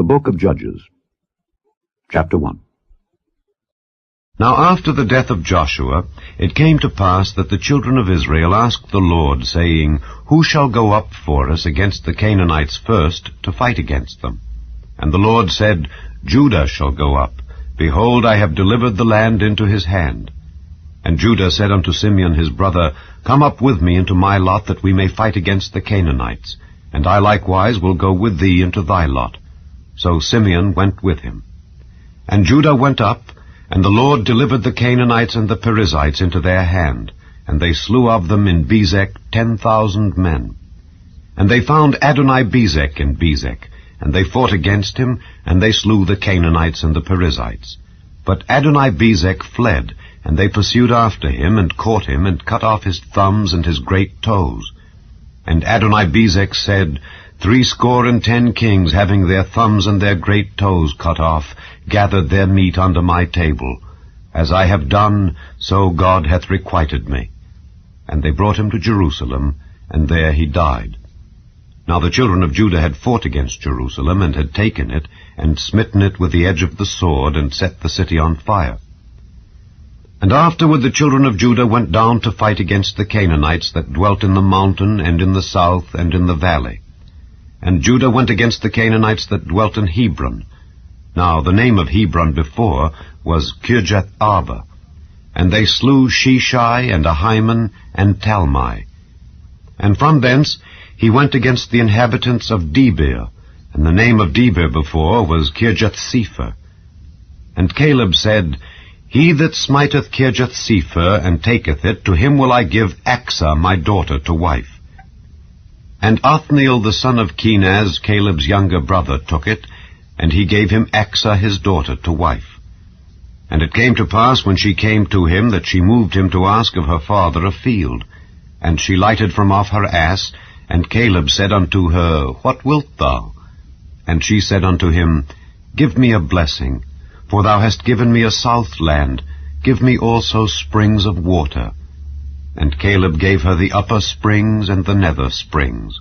book of Judges, chapter 1. Now after the death of Joshua, it came to pass that the children of Israel asked the Lord, saying, Who shall go up for us against the Canaanites first, to fight against them? And the Lord said, Judah shall go up. Behold, I have delivered the land into his hand. And Judah said unto Simeon his brother, Come up with me into my lot, that we may fight against the Canaanites. And I likewise will go with thee into thy lot. So Simeon went with him. And Judah went up, and the Lord delivered the Canaanites and the Perizzites into their hand, and they slew of them in Bezek 10,000 men. And they found Adoni-Bezek in Bezek, and they fought against him, and they slew the Canaanites and the Perizzites. But Adoni-Bezek fled, and they pursued after him, and caught him, and cut off his thumbs and his great toes. And Adoni-Bezek said, 70 kings, having their thumbs and their great toes cut off, gathered their meat under my table. As I have done, so God hath requited me. And they brought him to Jerusalem, and there he died. Now the children of Judah had fought against Jerusalem, and had taken it, and smitten it with the edge of the sword, and set the city on fire. And afterward the children of Judah went down to fight against the Canaanites that dwelt in the mountain, and in the south, and in the valley. And Judah went against the Canaanites that dwelt in Hebron. Now the name of Hebron before was Kirjath-Arba. And they slew Sheshai, and Ahiman, and Talmai. And from thence he went against the inhabitants of Debir, and the name of Debir before was Kirjath-Sepher. And Caleb said, He that smiteth Kirjath-Sepher, and taketh it, to him will I give Achsah my daughter to wife. And Othniel the son of Kenaz, Caleb's younger brother, took it, and he gave him Achsah his daughter to wife. And it came to pass, when she came to him, that she moved him to ask of her father a field. And she lighted from off her ass, and Caleb said unto her, What wilt thou? And she said unto him, Give me a blessing, for thou hast given me a south land, give me also springs of water. And Caleb gave her the upper springs and the nether springs.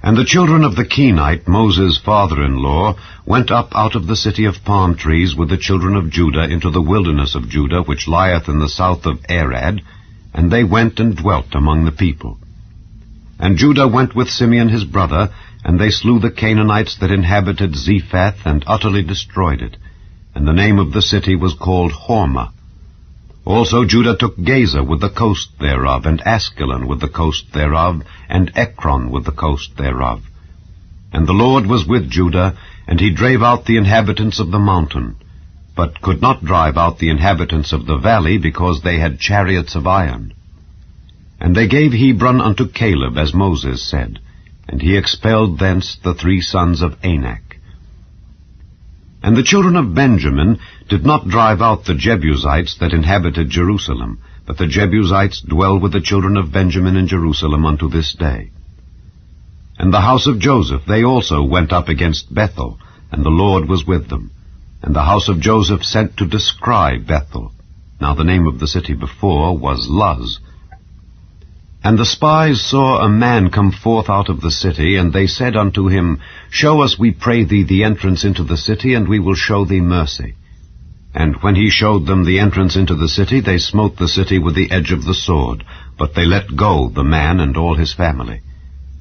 And the children of the Kenite, Moses' father-in-law, went up out of the city of palm trees with the children of Judah into the wilderness of Judah, which lieth in the south of Arad, and they went and dwelt among the people. And Judah went with Simeon his brother, and they slew the Canaanites that inhabited Zephath, and utterly destroyed it. And the name of the city was called Hormah. Also Judah took Gaza with the coast thereof, and Askelon with the coast thereof, and Ekron with the coast thereof. And the Lord was with Judah, and he drave out the inhabitants of the mountain, but could not drive out the inhabitants of the valley, because they had chariots of iron. And they gave Hebron unto Caleb, as Moses said, and he expelled thence the 3 sons of Anak. And the children of Benjamin did not drive out the Jebusites that inhabited Jerusalem, but the Jebusites dwell with the children of Benjamin in Jerusalem unto this day. And the house of Joseph, they also went up against Bethel, and the Lord was with them. And the house of Joseph sent to descry Bethel. Now the name of the city before was Luz. And the spies saw a man come forth out of the city, and they said unto him, Show us, we pray thee, the entrance into the city, and we will show thee mercy. And when he showed them the entrance into the city, they smote the city with the edge of the sword, but they let go the man and all his family.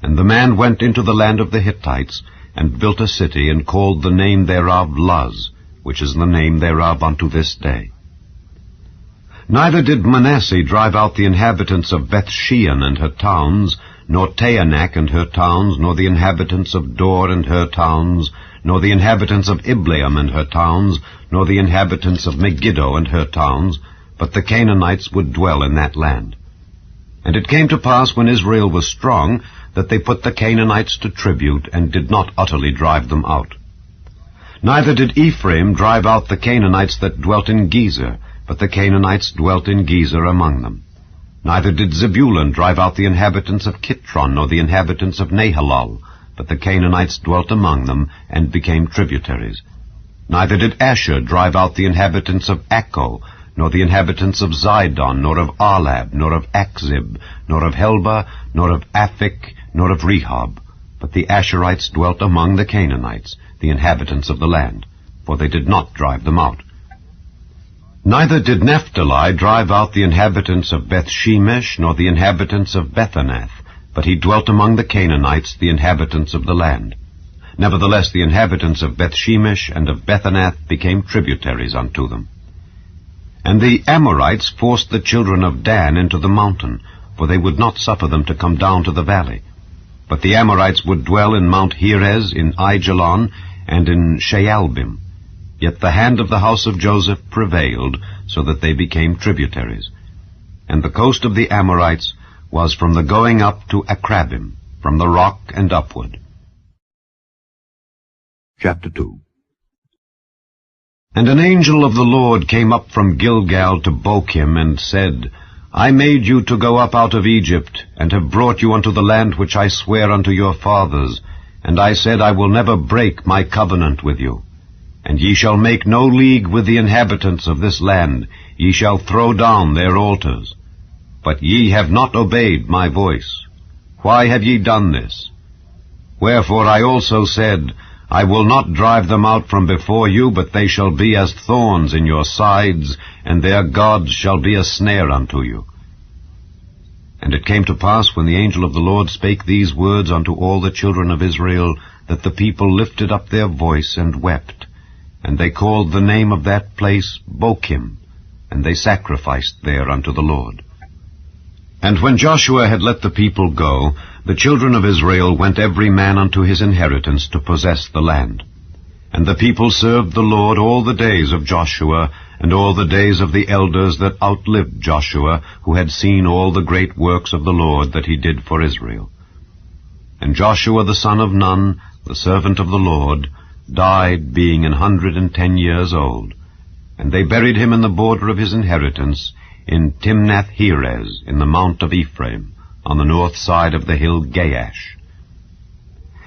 And the man went into the land of the Hittites, and built a city, and called the name thereof Luz, which is the name thereof unto this day. Neither did Manasseh drive out the inhabitants of Bethshean and her towns, nor Taanach and her towns, nor the inhabitants of Dor and her towns, nor the inhabitants of Ibleam and her towns, nor the inhabitants of Megiddo and her towns, but the Canaanites would dwell in that land. And it came to pass, when Israel was strong, that they put the Canaanites to tribute, and did not utterly drive them out. Neither did Ephraim drive out the Canaanites that dwelt in Gezer, but the Canaanites dwelt in Gezer among them. Neither did Zebulun drive out the inhabitants of Kitron, nor the inhabitants of Nahalal, but the Canaanites dwelt among them, and became tributaries. Neither did Asher drive out the inhabitants of Akko, nor the inhabitants of Zidon, nor of Arlab, nor of Akzib, nor of Helba, nor of Aphik, nor of Rehob. But the Asherites dwelt among the Canaanites. the inhabitants of the land, for they did not drive them out. Neither did Naphtali drive out the inhabitants of Bethshemesh, nor the inhabitants of Bethanath, but he dwelt among the Canaanites, the inhabitants of the land. Nevertheless the inhabitants of Bethshemesh and of Bethanath became tributaries unto them. And the Amorites forced the children of Dan into the mountain, for they would not suffer them to come down to the valley. But the Amorites would dwell in Mount Heres, in Aijalon, and in Shaalbim. Yet the hand of the house of Joseph prevailed, so that they became tributaries. And the coast of the Amorites was from the going up to Akrabim, from the rock and upward. Chapter 2. And an angel of the Lord came up from Gilgal to Bochim, and said, I made you to go up out of Egypt, and have brought you unto the land which I sware unto your fathers. And I said, I will never break my covenant with you. And ye shall make no league with the inhabitants of this land, ye shall throw down their altars. But ye have not obeyed my voice. Why have ye done this? Wherefore I also said, I will not drive them out from before you, but they shall be as thorns in your sides, and their gods shall be a snare unto you. And it came to pass, when the angel of the Lord spake these words unto all the children of Israel, that the people lifted up their voice and wept. And they called the name of that place Bochim, and they sacrificed there unto the Lord. And when Joshua had let the people go, the children of Israel went every man unto his inheritance to possess the land. And the people served the Lord all the days of Joshua, and all the days of the elders that outlived Joshua, who had seen all the great works of the Lord that he did for Israel. And Joshua the son of Nun, the servant of the Lord, died, being 110 years old. And they buried him in the border of his inheritance, in Timnath-Heres, in the mount of Ephraim, on the north side of the hill Gaash.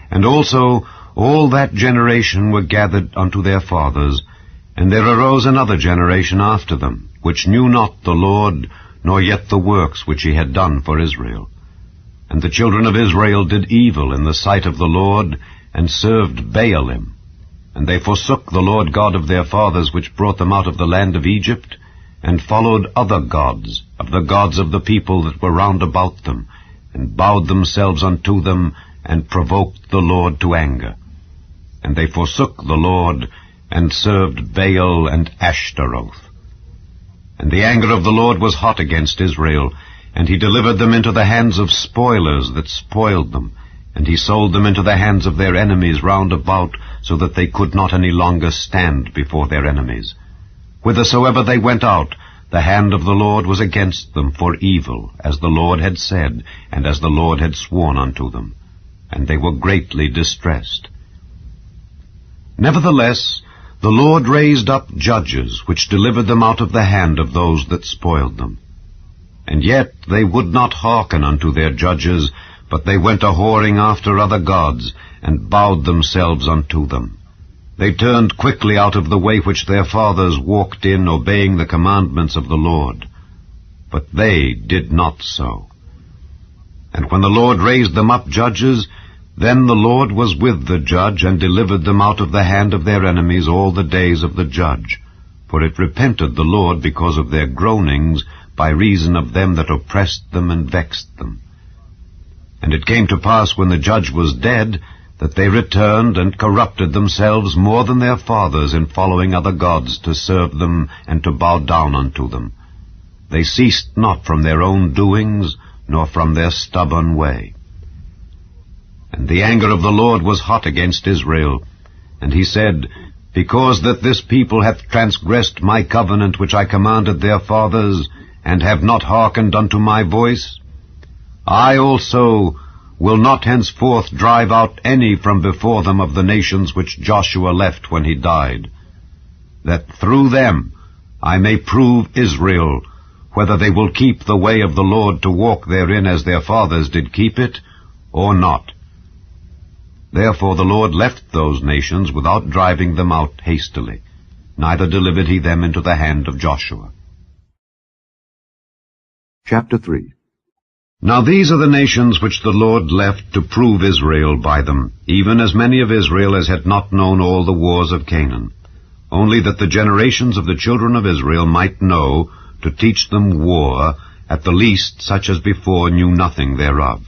And also all that generation were gathered unto their fathers, and there arose another generation after them, which knew not the Lord, nor yet the works which he had done for Israel. And the children of Israel did evil in the sight of the Lord, and served Baalim. And they forsook the Lord God of their fathers, which brought them out of the land of Egypt, and followed other gods, of the gods of the people that were round about them, and bowed themselves unto them, and provoked the Lord to anger. And they forsook the Lord, and served Baal and Ashtaroth. And the anger of the Lord was hot against Israel, and he delivered them into the hands of spoilers that spoiled them, and he sold them into the hands of their enemies round about, so that they could not any longer stand before their enemies. Whithersoever they went out, the hand of the Lord was against them for evil, as the Lord had said, and as the Lord had sworn unto them. And they were greatly distressed. Nevertheless, the Lord raised up judges, which delivered them out of the hand of those that spoiled them. And yet they would not hearken unto their judges, but they went a-whoring after other gods, and bowed themselves unto them. They turned quickly out of the way which their fathers walked in, obeying the commandments of the Lord. But they did not so. And when the Lord raised them up judges, then the Lord was with the judge, and delivered them out of the hand of their enemies all the days of the judge. For it repented the Lord because of their groanings, by reason of them that oppressed them and vexed them. And it came to pass, when the judge was dead, that they returned and corrupted themselves more than their fathers in following other gods to serve them and to bow down unto them. They ceased not from their own doings, nor from their stubborn way. And the anger of the Lord was hot against Israel. And he said, Because that this people hath transgressed my covenant which I commanded their fathers, and have not hearkened unto my voice, I also will not henceforth drive out any from before them of the nations which Joshua left when he died, that through them I may prove Israel, whether they will keep the way of the Lord to walk therein as their fathers did keep it, or not. Therefore the Lord left those nations without driving them out hastily, neither delivered he them into the hand of Joshua. Chapter 3. Now these are the nations which the Lord left to prove Israel by them, even as many of Israel as had not known all the wars of Canaan, only that the generations of the children of Israel might know, to teach them war, at the least such as before knew nothing thereof.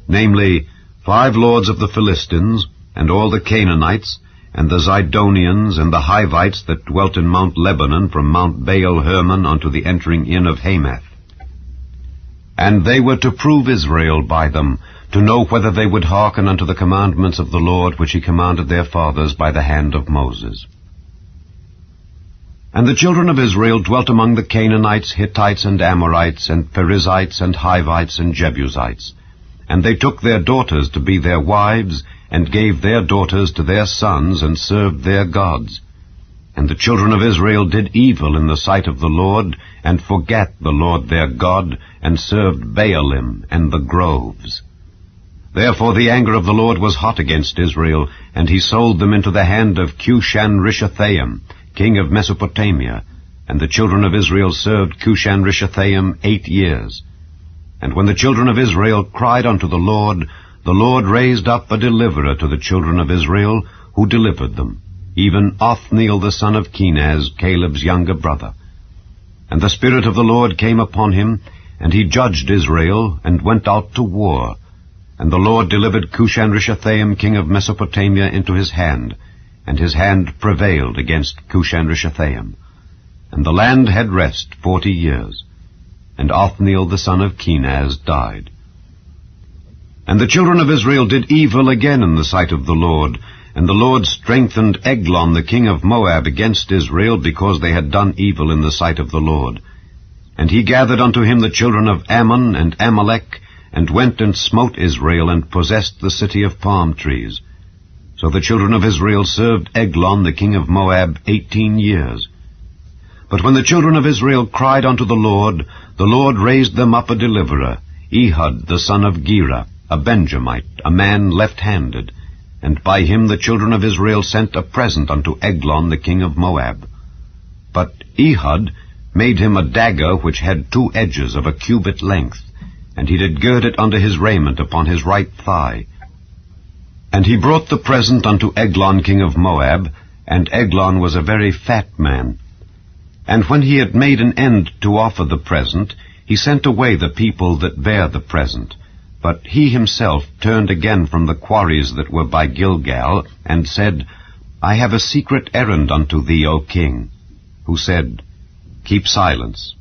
Namely, 5 lords of the Philistines, and all the Canaanites, and the Zidonians, and the Hivites that dwelt in Mount Lebanon, from Mount Baal Hermon unto the entering in of Hamath. And they were to prove Israel by them, to know whether they would hearken unto the commandments of the Lord, which he commanded their fathers by the hand of Moses. And the children of Israel dwelt among the Canaanites, Hittites, and Amorites, and Perizzites, and Hivites, and Jebusites. And they took their daughters to be their wives, and gave their daughters to their sons, and served their gods. And the children of Israel did evil in the sight of the Lord, and forgat the Lord their God, and served Baalim and the groves. Therefore the anger of the Lord was hot against Israel, and he sold them into the hand of Cushan-Rishathaim, king of Mesopotamia. And the children of Israel served Cushan-Rishathaim 8 years. And when the children of Israel cried unto the Lord raised up a deliverer to the children of Israel, who delivered them, even Othniel the son of Kenaz, Caleb's younger brother. And the Spirit of the Lord came upon him, and he judged Israel, and went out to war. And the Lord delivered Cushan-Rishathaim, king of Mesopotamia, into his hand, and his hand prevailed against Cushan-Rishathaim. And the land had rest 40 years. And Othniel the son of Kenaz died. And the children of Israel did evil again in the sight of the Lord, and the Lord strengthened Eglon the king of Moab against Israel, because they had done evil in the sight of the Lord. And he gathered unto him the children of Ammon and Amalek, and went and smote Israel, and possessed the city of palm trees. So the children of Israel served Eglon the king of Moab 18 years. But when the children of Israel cried unto the Lord raised them up a deliverer, Ehud the son of Gera, a Benjamite, a man left-handed. And by him the children of Israel sent a present unto Eglon the king of Moab. But Ehud made him a dagger which had 2 edges of a cubit length, and he did gird it under his raiment upon his right thigh. And he brought the present unto Eglon king of Moab, and Eglon was a very fat man. And when he had made an end to offer the present, he sent away the people that bare the present. But he himself turned again from the quarries that were by Gilgal, and said, I have a secret errand unto thee, O king. Who said, Keep silence.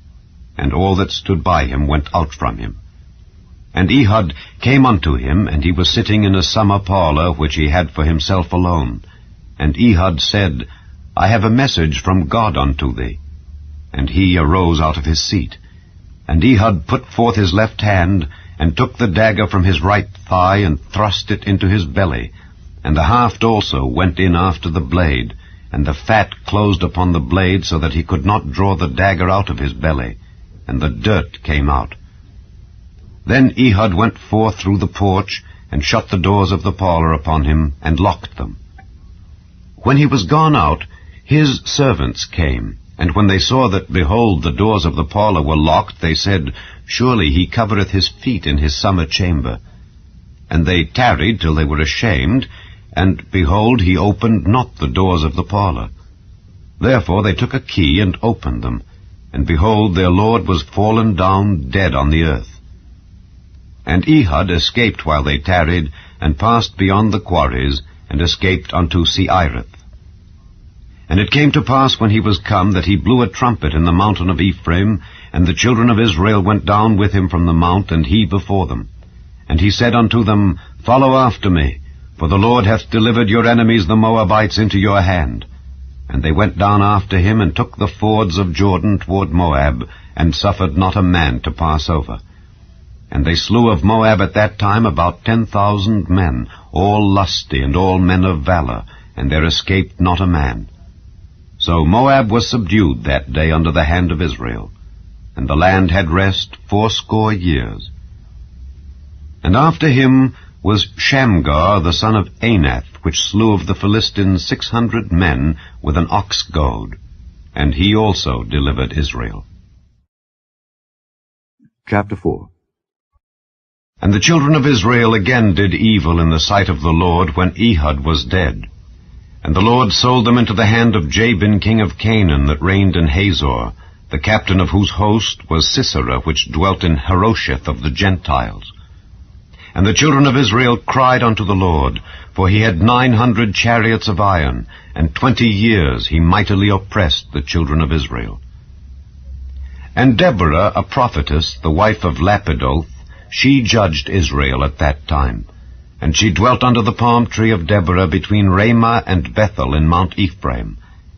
And all that stood by him went out from him. And Ehud came unto him, and he was sitting in a summer parlor, which he had for himself alone. And Ehud said, I have a message from God unto thee. And he arose out of his seat. And Ehud put forth his left hand, and took the dagger from his right thigh, and thrust it into his belly. And the haft also went in after the blade, and the fat closed upon the blade, so that he could not draw the dagger out of his belly, and the dirt came out. Then Ehud went forth through the porch, and shut the doors of the parlor upon him, and locked them. When he was gone out, his servants came, and when they saw that, behold, the doors of the parlor were locked, they said, Surely he covereth his feet in his summer chamber. And they tarried till they were ashamed, and, behold, he opened not the doors of the parlor. Therefore they took a key, and opened them, and, behold, their lord was fallen down dead on the earth. And Ehud escaped while they tarried, and passed beyond the quarries, and escaped unto Seirith. And it came to pass when he was come, that he blew a trumpet in the mountain of Ephraim, and the children of Israel went down with him from the mount, and he before them. And he said unto them, Follow after me, for the Lord hath delivered your enemies the Moabites into your hand. And they went down after him, and took the fords of Jordan toward Moab, and suffered not a man to pass over. And they slew of Moab at that time about 10,000 men, all lusty, and all men of valor, and there escaped not a man. So Moab was subdued that day under the hand of Israel, and the land had rest 80 years. And after him was Shamgar the son of Anath, which slew of the Philistines 600 men with an ox goad, and he also delivered Israel. Chapter 4. And the children of Israel again did evil in the sight of the Lord when Ehud was dead. And the Lord sold them into the hand of Jabin king of Canaan, that reigned in Hazor, the captain of whose host was Sisera, which dwelt in Harosheth of the Gentiles. And the children of Israel cried unto the Lord, for he had 900 chariots of iron, and 20 years he mightily oppressed the children of Israel. And Deborah, a prophetess, the wife of Lapidoth, she judged Israel at that time. And she dwelt under the palm tree of Deborah between Ramah and Bethel in Mount Ephraim.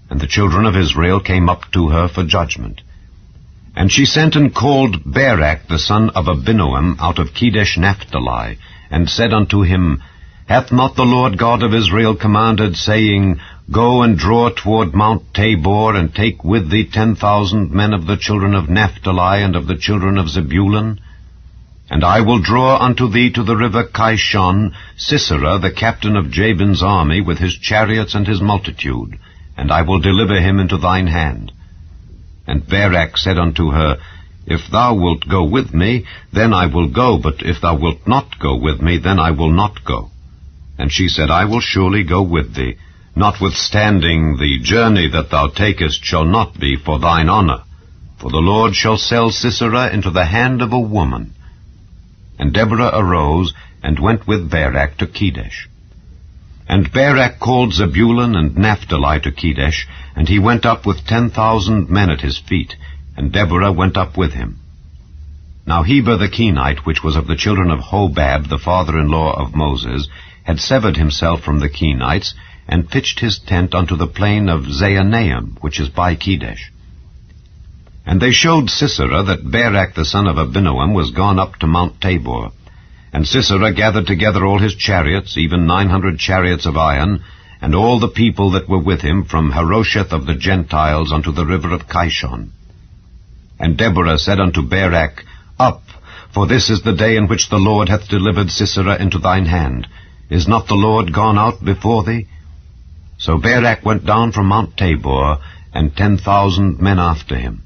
And the children of Israel came up to her for judgment. And she sent and called Barak the son of Abinoam out of Kedesh Naphtali, and said unto him, Hath not the Lord God of Israel commanded, saying, Go and draw toward Mount Tabor, and take with thee 10,000 men of the children of Naphtali and of the children of Zebulun? And I will draw unto thee to the river Kishon Sisera, the captain of Jabin's army, with his chariots and his multitude, and I will deliver him into thine hand. And Barak said unto her, If thou wilt go with me, then I will go, but if thou wilt not go with me, then I will not go. And she said, I will surely go with thee, notwithstanding the journey that thou takest shall not be for thine honor, for the Lord shall sell Sisera into the hand of a woman. And Deborah arose, and went with Barak to Kedesh. And Barak called Zebulun and Naphtali to Kedesh, and he went up with 10,000 men at his feet, and Deborah went up with him. Now Heber the Kenite, which was of the children of Hobab, the father-in-law of Moses, had severed himself from the Kenites, and pitched his tent unto the plain of Zaanaim, which is by Kedesh. And they showed Sisera that Barak the son of Abinoam was gone up to Mount Tabor. And Sisera gathered together all his chariots, even 900 chariots of iron, and all the people that were with him, from Harosheth of the Gentiles unto the river of Kishon. And Deborah said unto Barak, Up, for this is the day in which the Lord hath delivered Sisera into thine hand. Is not the Lord gone out before thee? So Barak went down from Mount Tabor, and 10,000 men after him.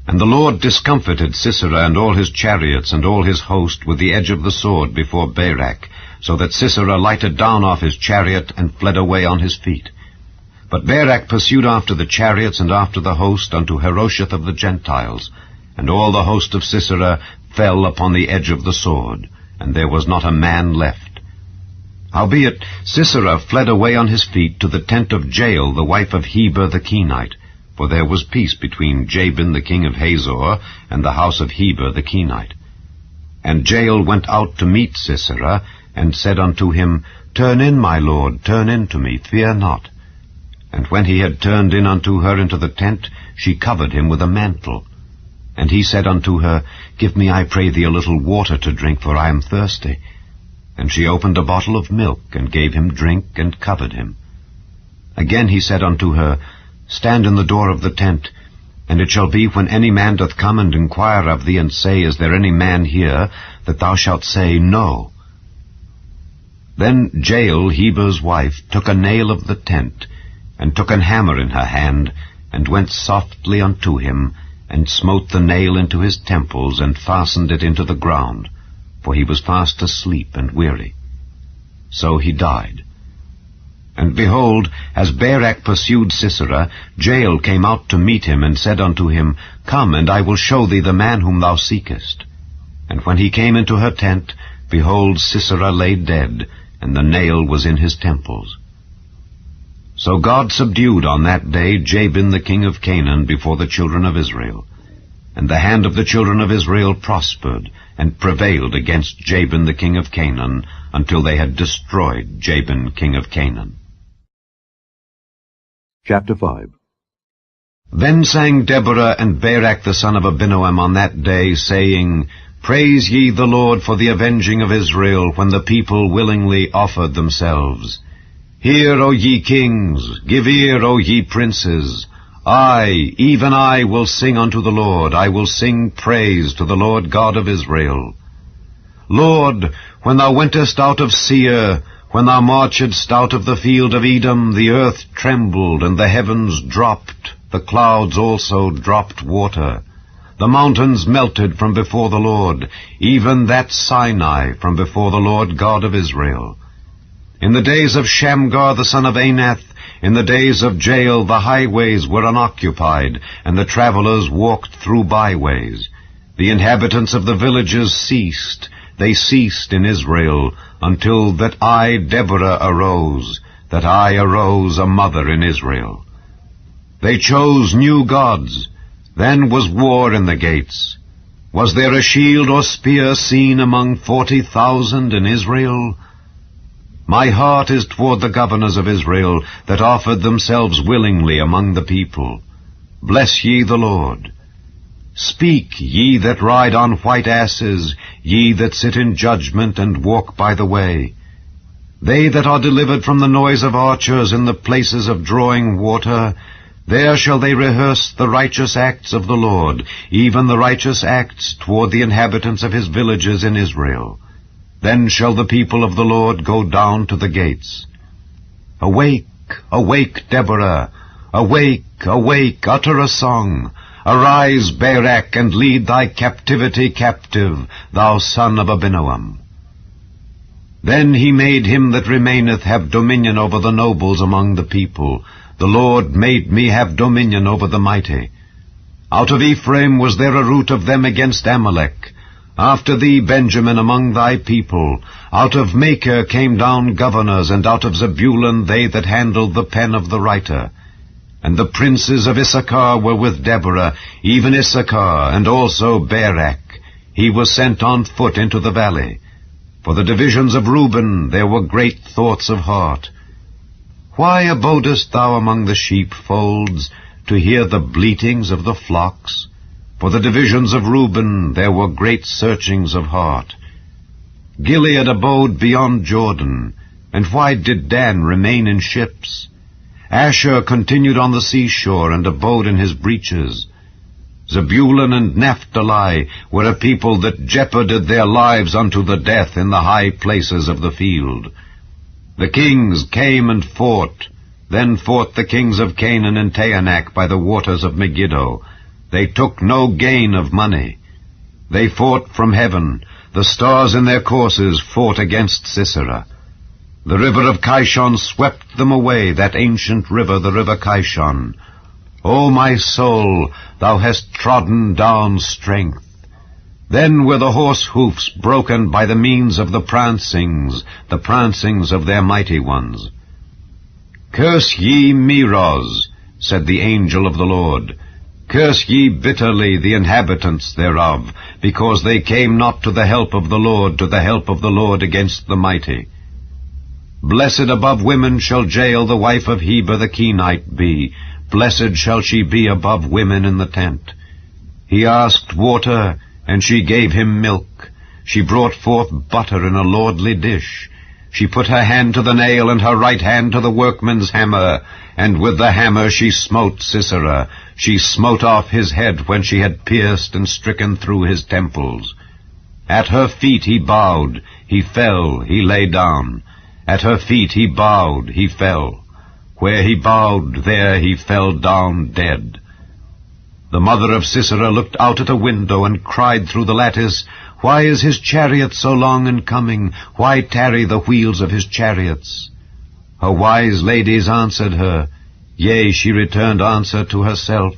And the Lord discomfited Sisera and all his chariots and all his host with the edge of the sword before Barak, so that Sisera lighted down off his chariot and fled away on his feet. But Barak pursued after the chariots and after the host unto Harosheth of the Gentiles, and all the host of Sisera fell upon the edge of the sword, and there was not a man left. Howbeit Sisera fled away on his feet to the tent of Jael, the wife of Heber the Kenite, for there was peace between Jabin the king of Hazor and the house of Heber the Kenite. And Jael went out to meet Sisera, and said unto him, Turn in, my lord, turn in to me, fear not. And when he had turned in unto her into the tent, she covered him with a mantle. And he said unto her, Give me, I pray thee, a little water to drink, for I am thirsty. And she opened a bottle of milk, and gave him drink, and covered him. Again he said unto her, Stand in the door of the tent, and it shall be, when any man doth come and inquire of thee, and say, Is there any man here? That thou shalt say, No. Then Jael, Heber's wife, took a nail of the tent, and took an hammer in her hand, and went softly unto him, and smote the nail into his temples, and fastened it into the ground, for he was fast asleep and weary. So he died. And behold, as Barak pursued Sisera, Jael came out to meet him, and said unto him, Come, and I will show thee the man whom thou seekest. And when he came into her tent, behold, Sisera lay dead, and the nail was in his temples. So God subdued on that day Jabin the king of Canaan before the children of Israel. And the hand of the children of Israel prospered, and prevailed against Jabin the king of Canaan, until they had destroyed Jabin king of Canaan. Chapter 5. Then sang Deborah and Barak the son of Abinoam on that day, saying, Praise ye the Lord for the avenging of Israel, when the people willingly offered themselves. Hear, O ye kings, give ear, O ye princes. I, even I, will sing unto the Lord. I will sing praise to the Lord God of Israel. Lord, when thou wentest out of Seir, when thou marchedst out of the field of Edom, the earth trembled, and the heavens dropped, the clouds also dropped water. The mountains melted from before the Lord, even that Sinai from before the Lord God of Israel. In the days of Shamgar the son of Anath, in the days of Jael the highways were unoccupied, and the travelers walked through byways. The inhabitants of the villages ceased. They ceased in Israel, until that I, Deborah, arose, that I arose a mother in Israel. They chose new gods. Then was war in the gates. Was there a shield or spear seen among 40,000 in Israel? My heart is toward the governors of Israel, that offered themselves willingly among the people. Bless ye the Lord. Speak, ye that ride on white asses, ye that sit in judgment and walk by the way. They that are delivered from the noise of archers in the places of drawing water, there shall they rehearse the righteous acts of the Lord, even the righteous acts toward the inhabitants of his villages in Israel. Then shall the people of the Lord go down to the gates. Awake, awake, Deborah! Awake, awake, utter a song! Arise, Barak, and lead thy captivity captive, thou son of Abinoam. Then he made him that remaineth have dominion over the nobles among the people. The Lord made me have dominion over the mighty. Out of Ephraim was there a root of them against Amalek. After thee, Benjamin, among thy people. Out of Machir came down governors, and out of Zebulun they that handled the pen of the writer. And the princes of Issachar were with Deborah, even Issachar, and also Barak. He was sent on foot into the valley. For the divisions of Reuben there were great thoughts of heart. Why abodest thou among the sheepfolds, to hear the bleatings of the flocks? For the divisions of Reuben there were great searchings of heart. Gilead abode beyond Jordan, and why did Dan remain in ships? Asher continued on the seashore, and abode in his breaches. Zebulun and Naphtali were a people that jeoparded their lives unto the death in the high places of the field. The kings came and fought. Then fought the kings of Canaan and Taanach by the waters of Megiddo. They took no gain of money. They fought from heaven. The stars in their courses fought against Sisera. The river of Kishon swept them away, that ancient river, the river Kishon. O my soul, thou hast trodden down strength. Then were the horse hoofs broken by the means of the prancings of their mighty ones. Curse ye Meroz, said the angel of the Lord. Curse ye bitterly the inhabitants thereof, because they came not to the help of the Lord, to the help of the Lord against the mighty. Blessed above women shall Jael the wife of Heber the Kenite be. Blessed shall she be above women in the tent. He asked water, and she gave him milk. She brought forth butter in a lordly dish. She put her hand to the nail, and her right hand to the workman's hammer, and with the hammer she smote Sisera. She smote off his head when she had pierced and stricken through his temples. At her feet he bowed, he fell, he lay down. At her feet he bowed, he fell. Where he bowed, there he fell down dead. The mother of Sisera looked out at a window and cried through the lattice, Why is his chariot so long in coming? Why tarry the wheels of his chariots? Her wise ladies answered her. Yea, she returned answer to herself.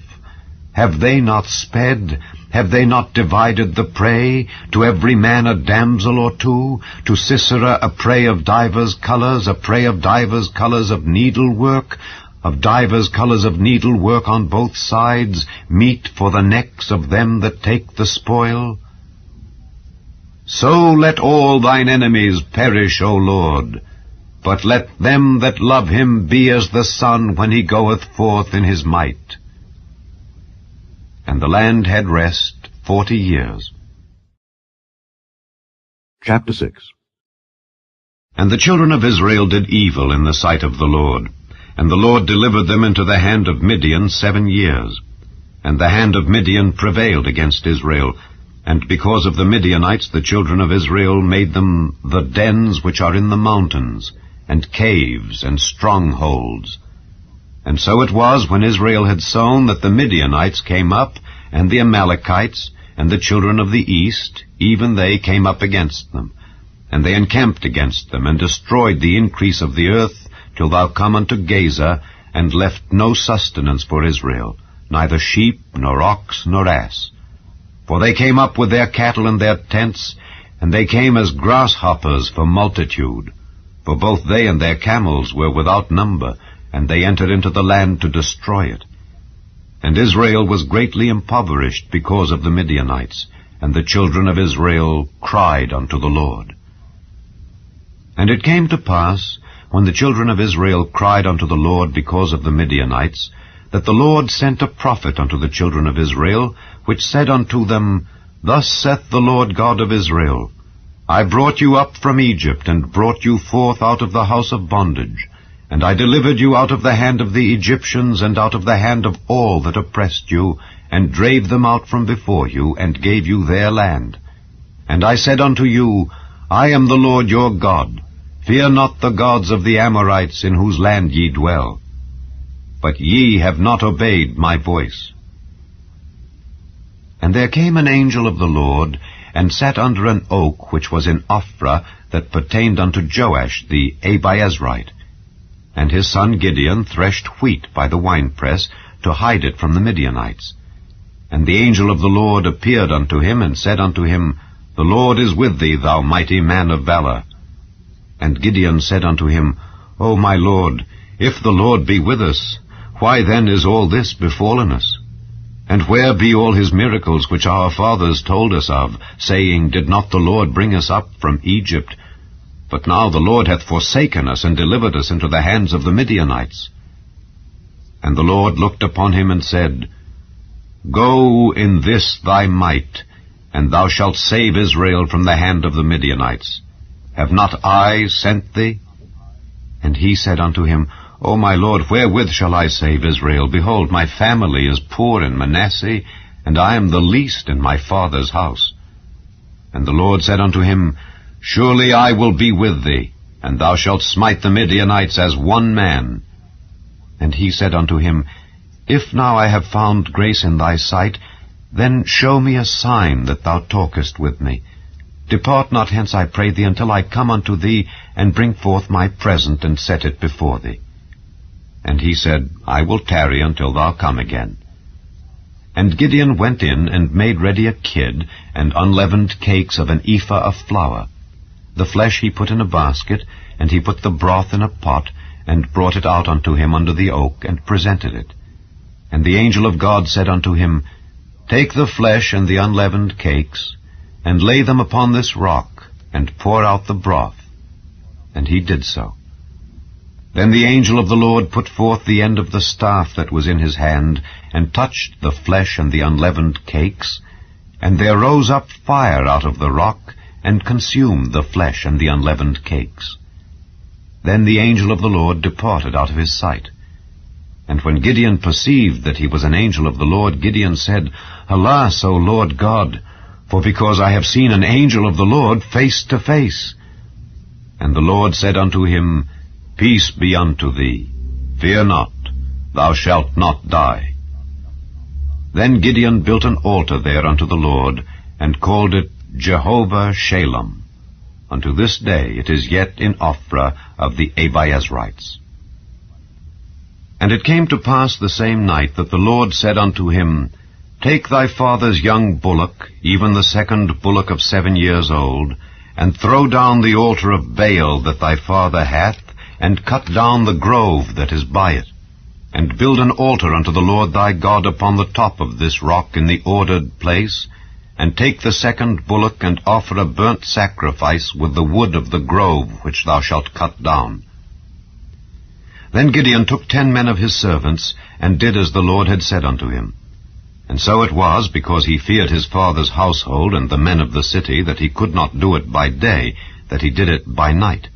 Have they not sped? Have they not divided the prey? To every man a damsel or two? To Sisera a prey of divers colors, a prey of divers colors of needlework, of divers colors of needlework on both sides, meat for the necks of them that take the spoil? So let all thine enemies perish, O Lord, but let them that love him be as the sun when he goeth forth in his might. And the land had rest 40 years. Chapter 6. And the children of Israel did evil in the sight of the Lord, and the Lord delivered them into the hand of Midian 7 years. And the hand of Midian prevailed against Israel, and because of the Midianites the children of Israel made them the dens which are in the mountains, and caves, and strongholds. And so it was, when Israel had sown, that the Midianites came up, and the Amalekites, and the children of the east, even they came up against them. And they encamped against them, and destroyed the increase of the earth, till thou come unto Gaza, and left no sustenance for Israel, neither sheep, nor ox, nor ass. For they came up with their cattle and their tents, and they came as grasshoppers for multitude. For both they and their camels were without number, and they entered into the land to destroy it. And Israel was greatly impoverished because of the Midianites, and the children of Israel cried unto the Lord. And it came to pass, when the children of Israel cried unto the Lord because of the Midianites, that the Lord sent a prophet unto the children of Israel, which said unto them, Thus saith the Lord God of Israel, I brought you up from Egypt, and brought you forth out of the house of bondage, and I delivered you out of the hand of the Egyptians, and out of the hand of all that oppressed you, and drave them out from before you, and gave you their land. And I said unto you, I am the Lord your God. Fear not the gods of the Amorites, in whose land ye dwell. But ye have not obeyed my voice. And there came an angel of the Lord, and sat under an oak which was in Ophrah, that pertained unto Joash the Abiezrite. And his son Gideon threshed wheat by the winepress, to hide it from the Midianites. And the angel of the Lord appeared unto him, and said unto him, The Lord is with thee, thou mighty man of valor. And Gideon said unto him, O my Lord, if the Lord be with us, why then is all this befallen us? And where be all his miracles which our fathers told us of, saying, Did not the Lord bring us up from Egypt? But now the Lord hath forsaken us, and delivered us into the hands of the Midianites. And the Lord looked upon him, and said, Go in this thy might, and thou shalt save Israel from the hand of the Midianites. Have not I sent thee? And he said unto him, O my Lord, wherewith shall I save Israel? Behold, my family is poor in Manasseh, and I am the least in my father's house. And the Lord said unto him, Surely I will be with thee, and thou shalt smite the Midianites as one man. And he said unto him, If now I have found grace in thy sight, then show me a sign that thou talkest with me. Depart not hence, I pray thee, until I come unto thee, and bring forth my present, and set it before thee. And he said, I will tarry until thou come again. And Gideon went in, and made ready a kid, and unleavened cakes of an ephah of flour. The flesh he put in a basket, and he put the broth in a pot, and brought it out unto him under the oak, and presented it. And the angel of God said unto him, Take the flesh and the unleavened cakes, and lay them upon this rock, and pour out the broth. And he did so. Then the angel of the Lord put forth the end of the staff that was in his hand, and touched the flesh and the unleavened cakes, and there rose up fire out of the rock, and consumed the flesh and the unleavened cakes. Then the angel of the Lord departed out of his sight. And when Gideon perceived that he was an angel of the Lord, Gideon said, Alas, O Lord God, for because I have seen an angel of the Lord face to face. And the Lord said unto him, Peace be unto thee. Fear not, thou shalt not die. Then Gideon built an altar there unto the Lord, and called it Jehovah Shalom. Unto this day it is yet in Ophrah of the Abiezrites. And it came to pass the same night that the Lord said unto him, Take thy father's young bullock, even the second bullock of 7 years old, and throw down the altar of Baal that thy father hath, and cut down the grove that is by it, and build an altar unto the Lord thy God upon the top of this rock in the ordered place, and take the second bullock, and offer a burnt sacrifice with the wood of the grove which thou shalt cut down. Then Gideon took 10 men of his servants, and did as the Lord had said unto him. And so it was, because he feared his father's household and the men of the city, that he could not do it by day, that he did it by night.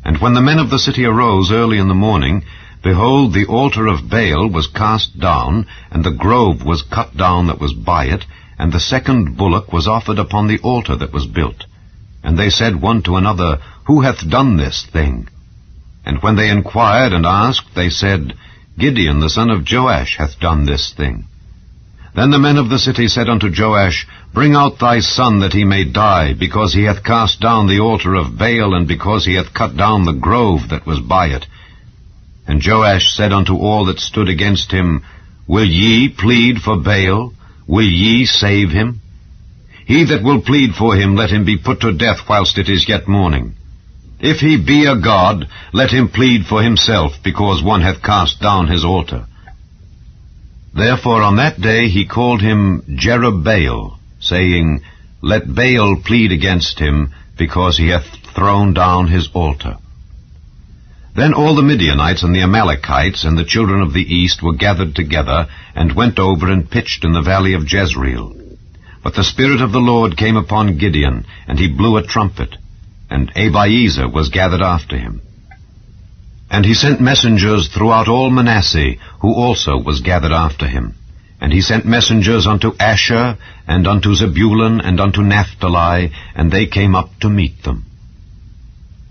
And when the men of the city arose early in the morning, behold, the altar of Baal was cast down, and the grove was cut down that was by it, and the second bullock was offered upon the altar that was built. And they said one to another, Who hath done this thing? And when they inquired and asked, they said, Gideon the son of Joash hath done this thing. Then the men of the city said unto Joash, Bring out thy son, that he may die, because he hath cast down the altar of Baal, and because he hath cut down the grove that was by it. And Joash said unto all that stood against him, Will ye plead for Baal? Will ye save him? He that will plead for him, let him be put to death whilst it is yet morning. If he be a god, let him plead for himself, because one hath cast down his altar. Therefore on that day he called him Jerubbaal, saying, Let Baal plead against him, because he hath thrown down his altar. Then all the Midianites and the Amalekites and the children of the east were gathered together, and went over and pitched in the valley of Jezreel. But the Spirit of the Lord came upon Gideon, and he blew a trumpet, and Abiezer was gathered after him. And he sent messengers throughout all Manasseh, who also was gathered after him. And he sent messengers unto Asher, and unto Zebulun, and unto Naphtali, and they came up to meet them.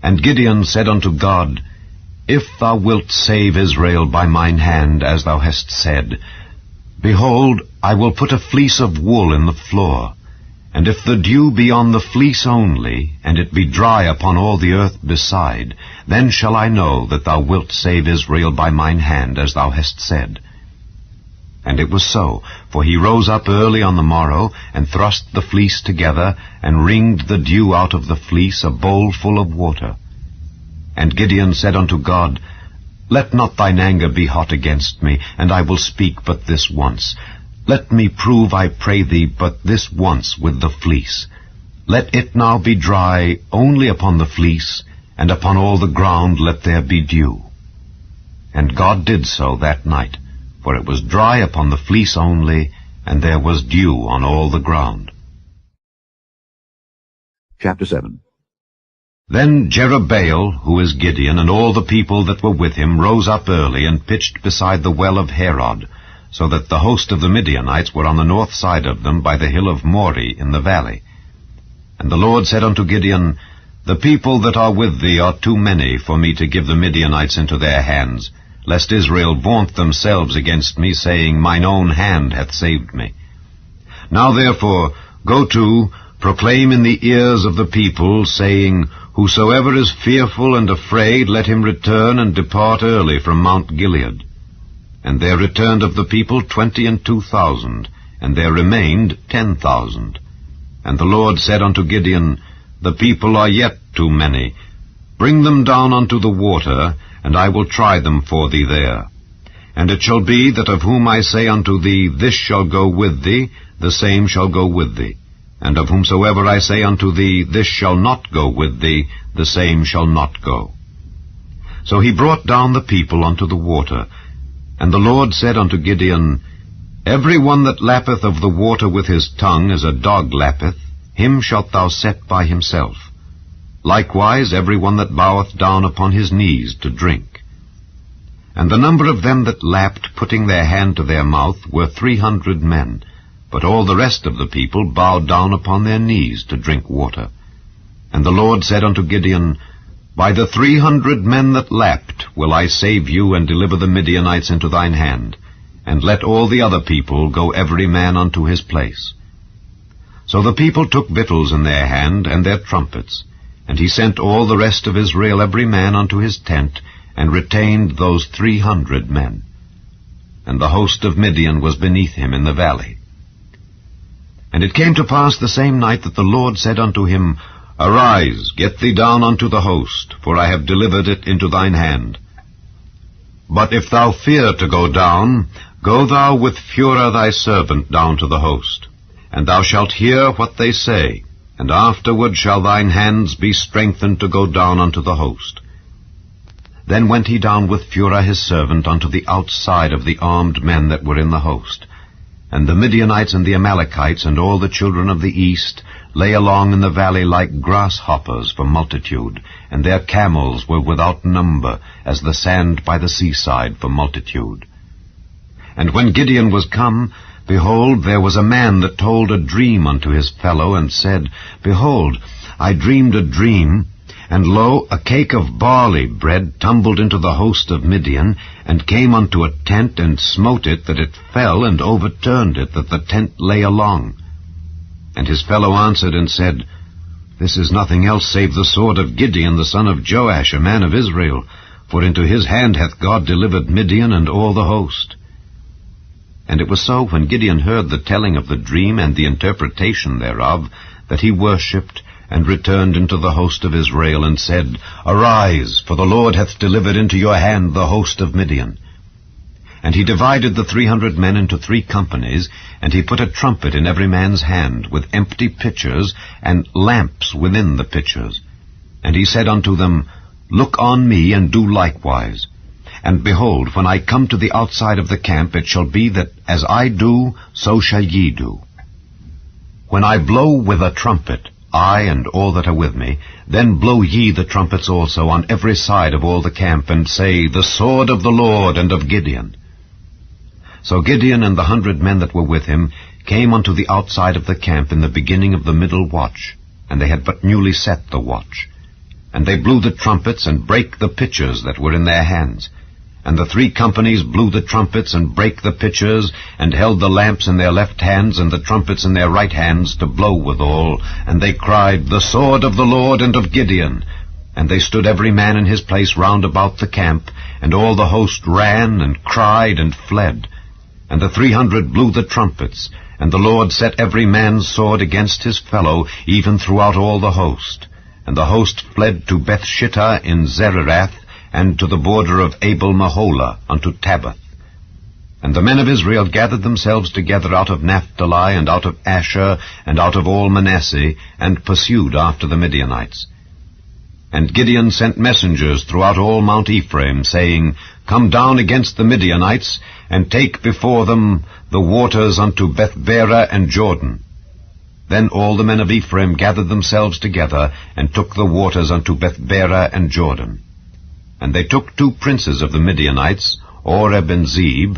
And Gideon said unto God, If thou wilt save Israel by mine hand, as thou hast said, behold, I will put a fleece of wool in the floor, and if the dew be on the fleece only, and it be dry upon all the earth beside, then shall I know that thou wilt save Israel by mine hand, as thou hast said. And it was so, for he rose up early on the morrow, and thrust the fleece together, and wringed the dew out of the fleece, a bowl full of water. And Gideon said unto God, Let not thine anger be hot against me, and I will speak but this once. Let me prove, I pray thee, but this once with the fleece. Let it now be dry only upon the fleece, and upon all the ground let there be dew. And God did so that night, for it was dry upon the fleece only, and there was dew on all the ground. Chapter 7. Then Jerubbaal, who is Gideon, and all the people that were with him, rose up early, and pitched beside the well of Herod, so that the host of the Midianites were on the north side of them by the hill of Moreh in the valley. And the Lord said unto Gideon, The people that are with thee are too many for me to give the Midianites into their hands, lest Israel vaunt themselves against me, saying, Mine own hand hath saved me. Now therefore, go to, proclaim in the ears of the people, saying, Whosoever is fearful and afraid, let him return and depart early from Mount Gilead. And there returned of the people 22,000, and there remained 10,000. And the Lord said unto Gideon, The people are yet too many. Bring them down unto the water, and I will try them for thee there. And it shall be that of whom I say unto thee, This shall go with thee, the same shall go with thee. And of whomsoever I say unto thee, This shall not go with thee, the same shall not go. So he brought down the people unto the water. And the Lord said unto Gideon, Every one that lappeth of the water with his tongue, as a dog lappeth, him shalt thou set by himself. Likewise every one that boweth down upon his knees to drink. And the number of them that lapped, putting their hand to their mouth, were 300 men. But all the rest of the people bowed down upon their knees to drink water. And the Lord said unto Gideon, By the 300 men that lapped will I save you, and deliver the Midianites into thine hand. And let all the other people go every man unto his place. So the people took victuals in their hand, and their trumpets. And he sent all the rest of Israel every man unto his tent, and retained those 300 men. And the host of Midian was beneath him in the valley. And it came to pass the same night that the Lord said unto him, Arise, get thee down unto the host, for I have delivered it into thine hand. But if thou fear to go down, go thou with Phurah thy servant down to the host, and thou shalt hear what they say, and afterward shall thine hands be strengthened to go down unto the host. Then went he down with Phurah his servant unto the outside of the armed men that were in the host. And the Midianites and the Amalekites and all the children of the east lay along in the valley like grasshoppers for multitude, and their camels were without number, as the sand by the seaside for multitude. And when Gideon was come, behold, there was a man that told a dream unto his fellow, and said, Behold, I dreamed a dream, And lo, a cake of barley bread tumbled into the host of Midian, and came unto a tent, and smote it, that it fell, and overturned it, that the tent lay along. And his fellow answered and said, This is nothing else save the sword of Gideon the son of Joash, a man of Israel, for into his hand hath God delivered Midian and all the host. And it was so, when Gideon heard the telling of the dream and the interpretation thereof, that he worshipped, and returned into the host of Israel, and said, Arise, for the Lord hath delivered into your hand the host of Midian. And he divided the 300 men into 3 companies, and he put a trumpet in every man's hand, with empty pitchers, and lamps within the pitchers. And he said unto them, Look on me, and do likewise. And behold, when I come to the outside of the camp, it shall be that as I do, so shall ye do. When I blow with a trumpet, I and all that are with me, then blow ye the trumpets also on every side of all the camp, and say, The sword of the Lord and of Gideon. So Gideon and the 100 men that were with him came unto the outside of the camp in the beginning of the middle watch, and they had but newly set the watch. And they blew the trumpets, and brake the pitchers that were in their hands. And the 3 companies blew the trumpets, and brake the pitchers, and held the lamps in their left hands, and the trumpets in their right hands, to blow withal. And they cried, The sword of the Lord and of Gideon. And they stood every man in his place round about the camp, and all the host ran, and cried, and fled. And the 300 blew the trumpets, and the Lord set every man's sword against his fellow, even throughout all the host. And the host fled to Bethshittah in Zererath, and to the border of Abel-Meholah, unto Tabbath. And the men of Israel gathered themselves together out of Naphtali, and out of Asher, and out of all Manasseh, and pursued after the Midianites. And Gideon sent messengers throughout all Mount Ephraim, saying, Come down against the Midianites, and take before them the waters unto Bethbara and Jordan. Then all the men of Ephraim gathered themselves together, and took the waters unto Bethbara and Jordan. And they took 2 princes of the Midianites, Oreb and Zeb,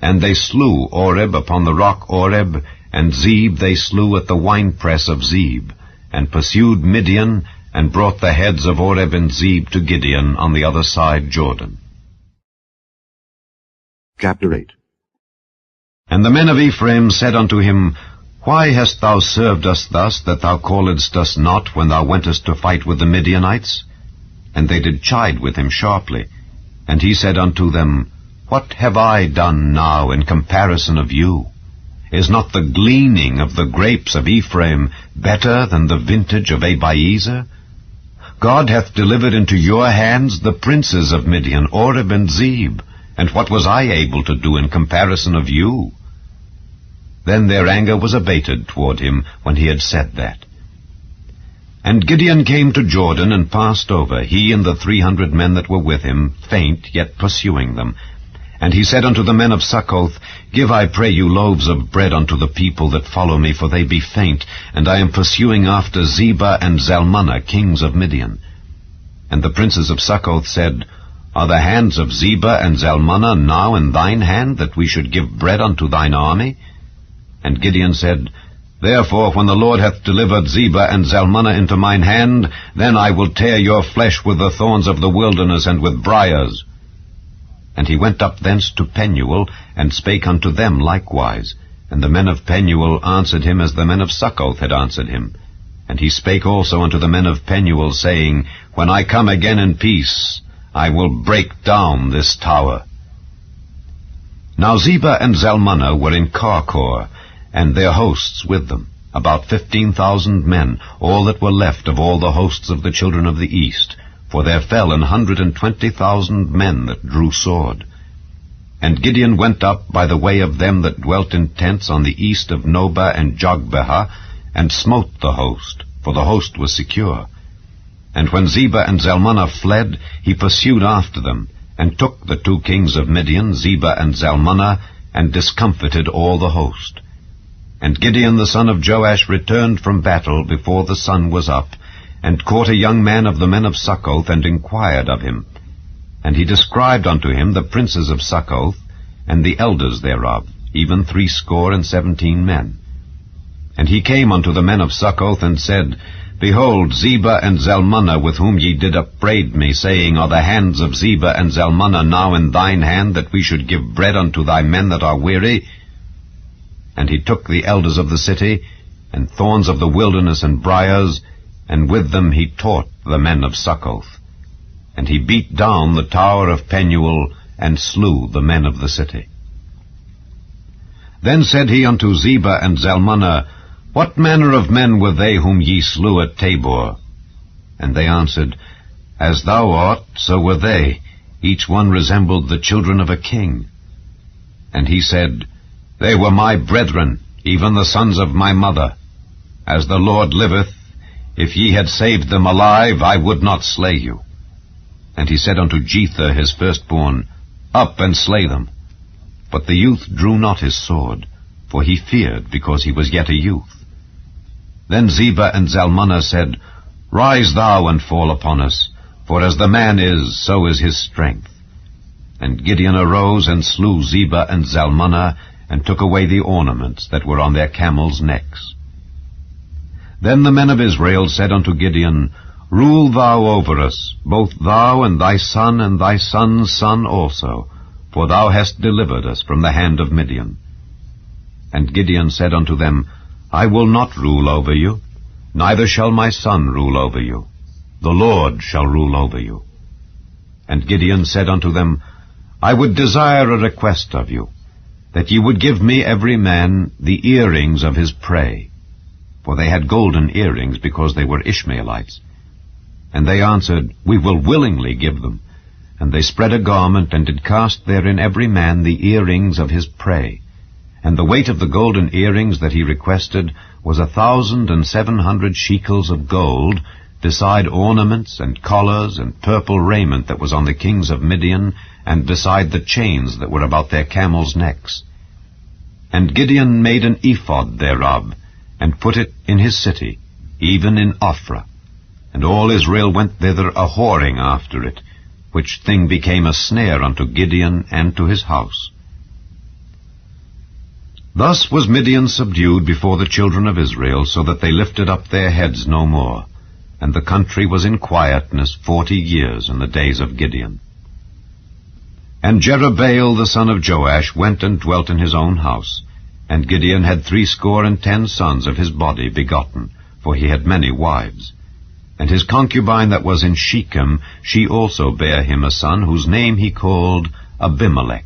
and they slew Oreb upon the rock Oreb, and Zeb they slew at the winepress of Zeb, and pursued Midian, and brought the heads of Oreb and Zeb to Gideon on the other side Jordan. Chapter 8. And the men of Ephraim said unto him, Why hast thou served us thus, that thou calledst us not when thou wentest to fight with the Midianites? And they did chide with him sharply. And he said unto them, What have I done now in comparison of you? Is not the gleaning of the grapes of Ephraim better than the vintage of Abiezer? God hath delivered into your hands the princes of Midian, Oreb and Zeb, and what was I able to do in comparison of you? Then their anger was abated toward him when he had said that. And Gideon came to Jordan, and passed over, he and the 300 men that were with him, faint, yet pursuing them. And he said unto the men of Succoth, Give, I pray you, loaves of bread unto the people that follow me, for they be faint, and I am pursuing after Zebah and Zalmunna, kings of Midian. And the princes of Succoth said, Are the hands of Zebah and Zalmunna now in thine hand, that we should give bread unto thine army? And Gideon said, Therefore, when the Lord hath delivered Zebah and Zalmunna into mine hand, then I will tear your flesh with the thorns of the wilderness and with briars. And he went up thence to Penuel, and spake unto them likewise. And the men of Penuel answered him as the men of Succoth had answered him. And he spake also unto the men of Penuel, saying, When I come again in peace, I will break down this tower. Now Zebah and Zalmunna were in Karkor, and their hosts with them, about 15,000 men, all that were left of all the hosts of the children of the east, for there fell 120,000 men that drew sword. And Gideon went up by the way of them that dwelt in tents on the east of Nobah and Jogbehah, and smote the host, for the host was secure. And when Zebah and Zalmunna fled, he pursued after them, and took the 2 kings of Midian, Zebah and Zalmunna, and discomfited all the host. And Gideon the son of Joash returned from battle before the sun was up, and caught a young man of the men of Succoth, and inquired of him. And he described unto him the princes of Succoth, and the elders thereof, even 70 men. And he came unto the men of Succoth, and said, Behold, Zebah and Zalmunna, with whom ye did upbraid me, saying, Are the hands of Zebah and Zalmunna now in thine hand, that we should give bread unto thy men that are weary? And he took the elders of the city, and thorns of the wilderness and briars, and with them he taught the men of Succoth. And he beat down the tower of Penuel, and slew the men of the city. Then said he unto Zebah and Zalmunna, What manner of men were they whom ye slew at Tabor? And they answered, As thou art, so were they. Each one resembled the children of a king. And he said, They were my brethren, even the sons of my mother. As the Lord liveth, if ye had saved them alive, I would not slay you. And he said unto Jether his firstborn, Up and slay them. But the youth drew not his sword, for he feared, because he was yet a youth. Then Zebah and Zalmunna said, Rise thou and fall upon us, for as the man is, so is his strength. And Gideon arose and slew Zebah and Zalmunna, and took away the ornaments that were on their camels' necks. Then the men of Israel said unto Gideon, Rule thou over us, both thou and thy son's son also, for thou hast delivered us from the hand of Midian. And Gideon said unto them, I will not rule over you, neither shall my son rule over you. The Lord shall rule over you. And Gideon said unto them, I would desire a request of you, that ye would give me every man the earrings of his prey. For they had golden earrings, because they were Ishmaelites. And they answered, We will willingly give them. And they spread a garment, and did cast therein every man the earrings of his prey. And the weight of the golden earrings that he requested was 1,700 shekels of gold, beside ornaments and collars and purple raiment that was on the kings of Midian, and beside the chains that were about their camels' necks. And Gideon made an ephod thereof, and put it in his city, even in Ophrah. And all Israel went thither a-whoring after it, which thing became a snare unto Gideon and to his house. Thus was Midian subdued before the children of Israel, so that they lifted up their heads no more. And the country was in quietness 40 years in the days of Gideon. And Jerubbaal the son of Joash went and dwelt in his own house. And Gideon had 70 sons of his body begotten, for he had many wives. And his concubine that was in Shechem, she also bare him a son, whose name he called Abimelech.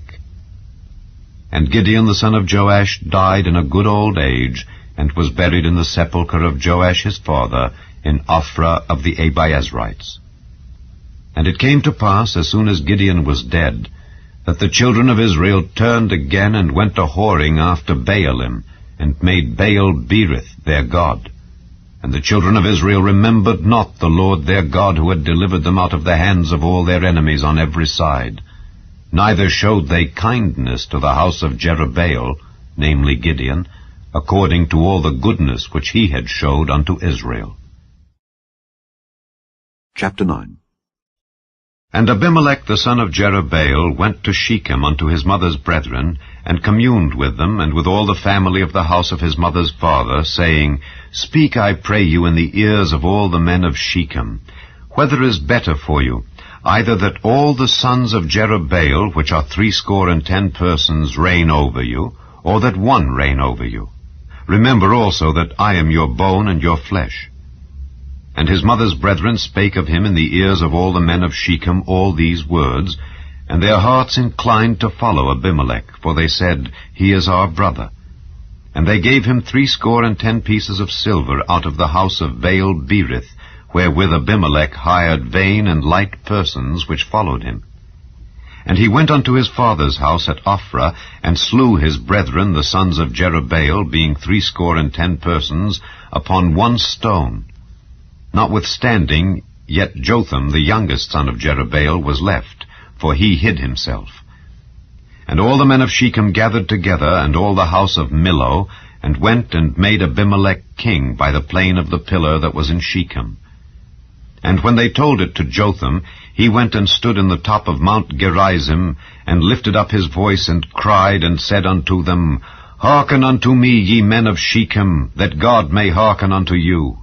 And Gideon the son of Joash died in a good old age, and was buried in the sepulchre of Joash his father, in Ophrah of the Abiezrites. And it came to pass, as soon as Gideon was dead, that the children of Israel turned again and went a-whoring after Baalim, and made Baal-berith their god. And the children of Israel remembered not the Lord their God, who had delivered them out of the hands of all their enemies on every side. Neither showed they kindness to the house of Jerubbaal, namely Gideon, according to all the goodness which he had showed unto Israel. Chapter 9. And Abimelech the son of Jerubbaal went to Shechem unto his mother's brethren, and communed with them, and with all the family of the house of his mother's father, saying, Speak, I pray you, in the ears of all the men of Shechem, whether is better for you, either that all the sons of Jerubbaal, which are 70 persons, reign over you, or that one reign over you. Remember also that I am your bone and your flesh. And his mother's brethren spake of him in the ears of all the men of Shechem all these words, and their hearts inclined to follow Abimelech, for they said, He is our brother. And they gave him 70 pieces of silver out of the house of Baal-berith, wherewith Abimelech hired vain and light persons which followed him. And he went unto his father's house at Ophrah, and slew his brethren the sons of Jerubbaal, being 70 persons, upon one stone. Notwithstanding, yet Jotham, the youngest son of Jerubbaal, was left, for he hid himself. And all the men of Shechem gathered together, and all the house of Millo, and went and made Abimelech king by the plain of the pillar that was in Shechem. And when they told it to Jotham, he went and stood in the top of Mount Gerizim, and lifted up his voice, and cried, and said unto them, Hearken unto me, ye men of Shechem, that God may hearken unto you.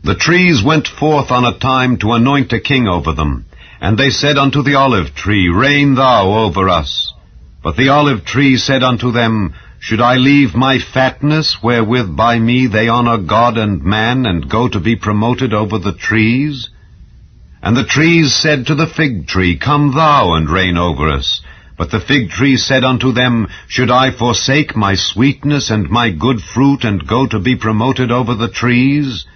The trees went forth on a time to anoint a king over them. And they said unto the olive tree, Reign thou over us. But the olive tree said unto them, Should I leave my fatness, wherewith by me they honor God and man, and go to be promoted over the trees? And the trees said to the fig tree, Come thou and reign over us. But the fig tree said unto them, Should I forsake my sweetness and my good fruit, and go to be promoted over the trees?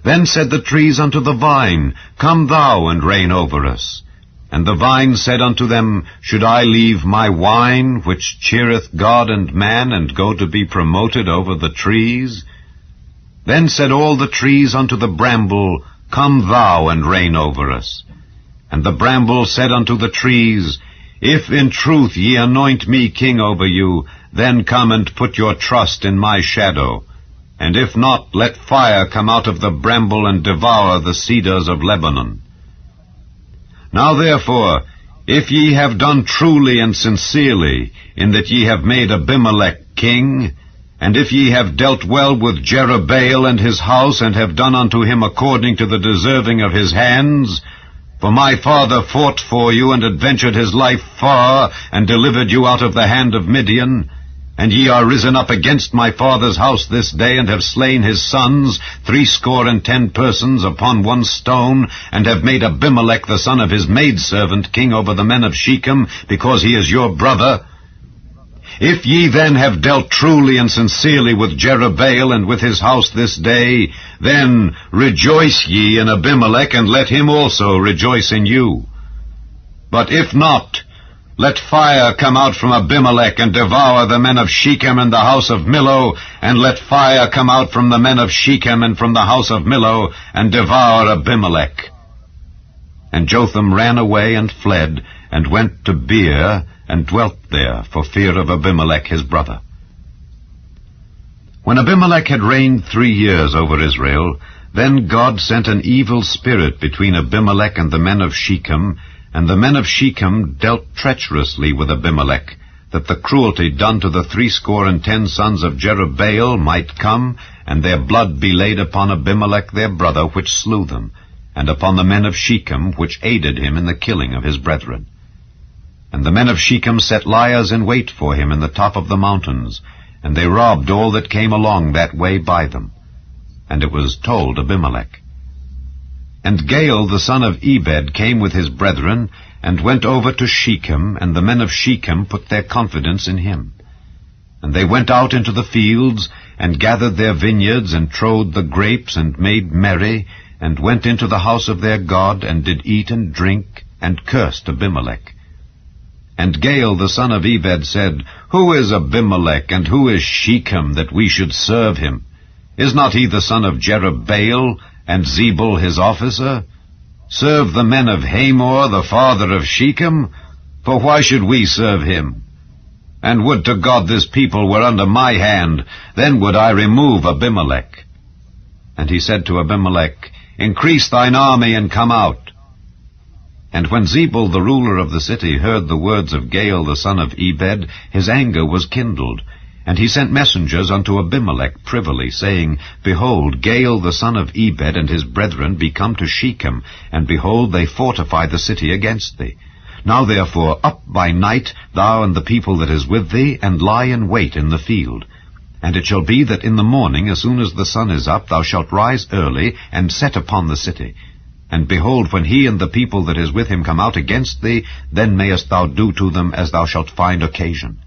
Then said the trees unto the vine, Come thou and reign over us. And the vine said unto them, Should I leave my wine, which cheereth God and man, and go to be promoted over the trees? Then said all the trees unto the bramble, Come thou and reign over us. And the bramble said unto the trees, If in truth ye anoint me king over you, then come and put your trust in my shadow. And if not, let fire come out of the bramble and devour the cedars of Lebanon. Now therefore, if ye have done truly and sincerely, in that ye have made Abimelech king, and if ye have dealt well with Jerubbaal and his house, and have done unto him according to the deserving of his hands, for my father fought for you, and adventured his life far, and delivered you out of the hand of Midian, and ye are risen up against my father's house this day, and have slain his sons, 70 persons upon one stone, and have made Abimelech the son of his maidservant king over the men of Shechem, because he is your brother. If ye then have dealt truly and sincerely with Jerubbaal and with his house this day, then rejoice ye in Abimelech, and let him also rejoice in you. But if not, let fire come out from Abimelech, and devour the men of Shechem and the house of Millo, and let fire come out from the men of Shechem and from the house of Millo, and devour Abimelech. And Jotham ran away and fled, and went to Beer, and dwelt there, for fear of Abimelech his brother. When Abimelech had reigned 3 years over Israel, then God sent an evil spirit between Abimelech and the men of Shechem, and the men of Shechem dealt treacherously with Abimelech, that the cruelty done to the 70 sons of Jerubbaal might come, and their blood be laid upon Abimelech their brother, which slew them, and upon the men of Shechem, which aided him in the killing of his brethren. And the men of Shechem set liers in wait for him in the top of the mountains, and they robbed all that came along that way by them. And it was told Abimelech. And Gaal the son of Ebed came with his brethren, and went over to Shechem, and the men of Shechem put their confidence in him. And they went out into the fields, and gathered their vineyards, and trode the grapes, and made merry, and went into the house of their God, and did eat and drink, and cursed Abimelech. And Gaal the son of Ebed said, Who is Abimelech, and who is Shechem, that we should serve him? Is not he the son of Jerubbaal, and Zebul his officer? Serve the men of Hamor, the father of Shechem? For why should we serve him? And would to God this people were under my hand, then would I remove Abimelech. And he said to Abimelech, Increase thine army, and come out. And when Zebul the ruler of the city heard the words of Gaal the son of Ebed, his anger was kindled. And he sent messengers unto Abimelech privily, saying, Behold, Gaal the son of Ebed and his brethren be come to Shechem, and behold, they fortify the city against thee. Now therefore up by night, thou and the people that is with thee, and lie in wait in the field. And it shall be that in the morning, as soon as the sun is up, thou shalt rise early, and set upon the city. And behold, when he and the people that is with him come out against thee, then mayest thou do to them as thou shalt find occasion.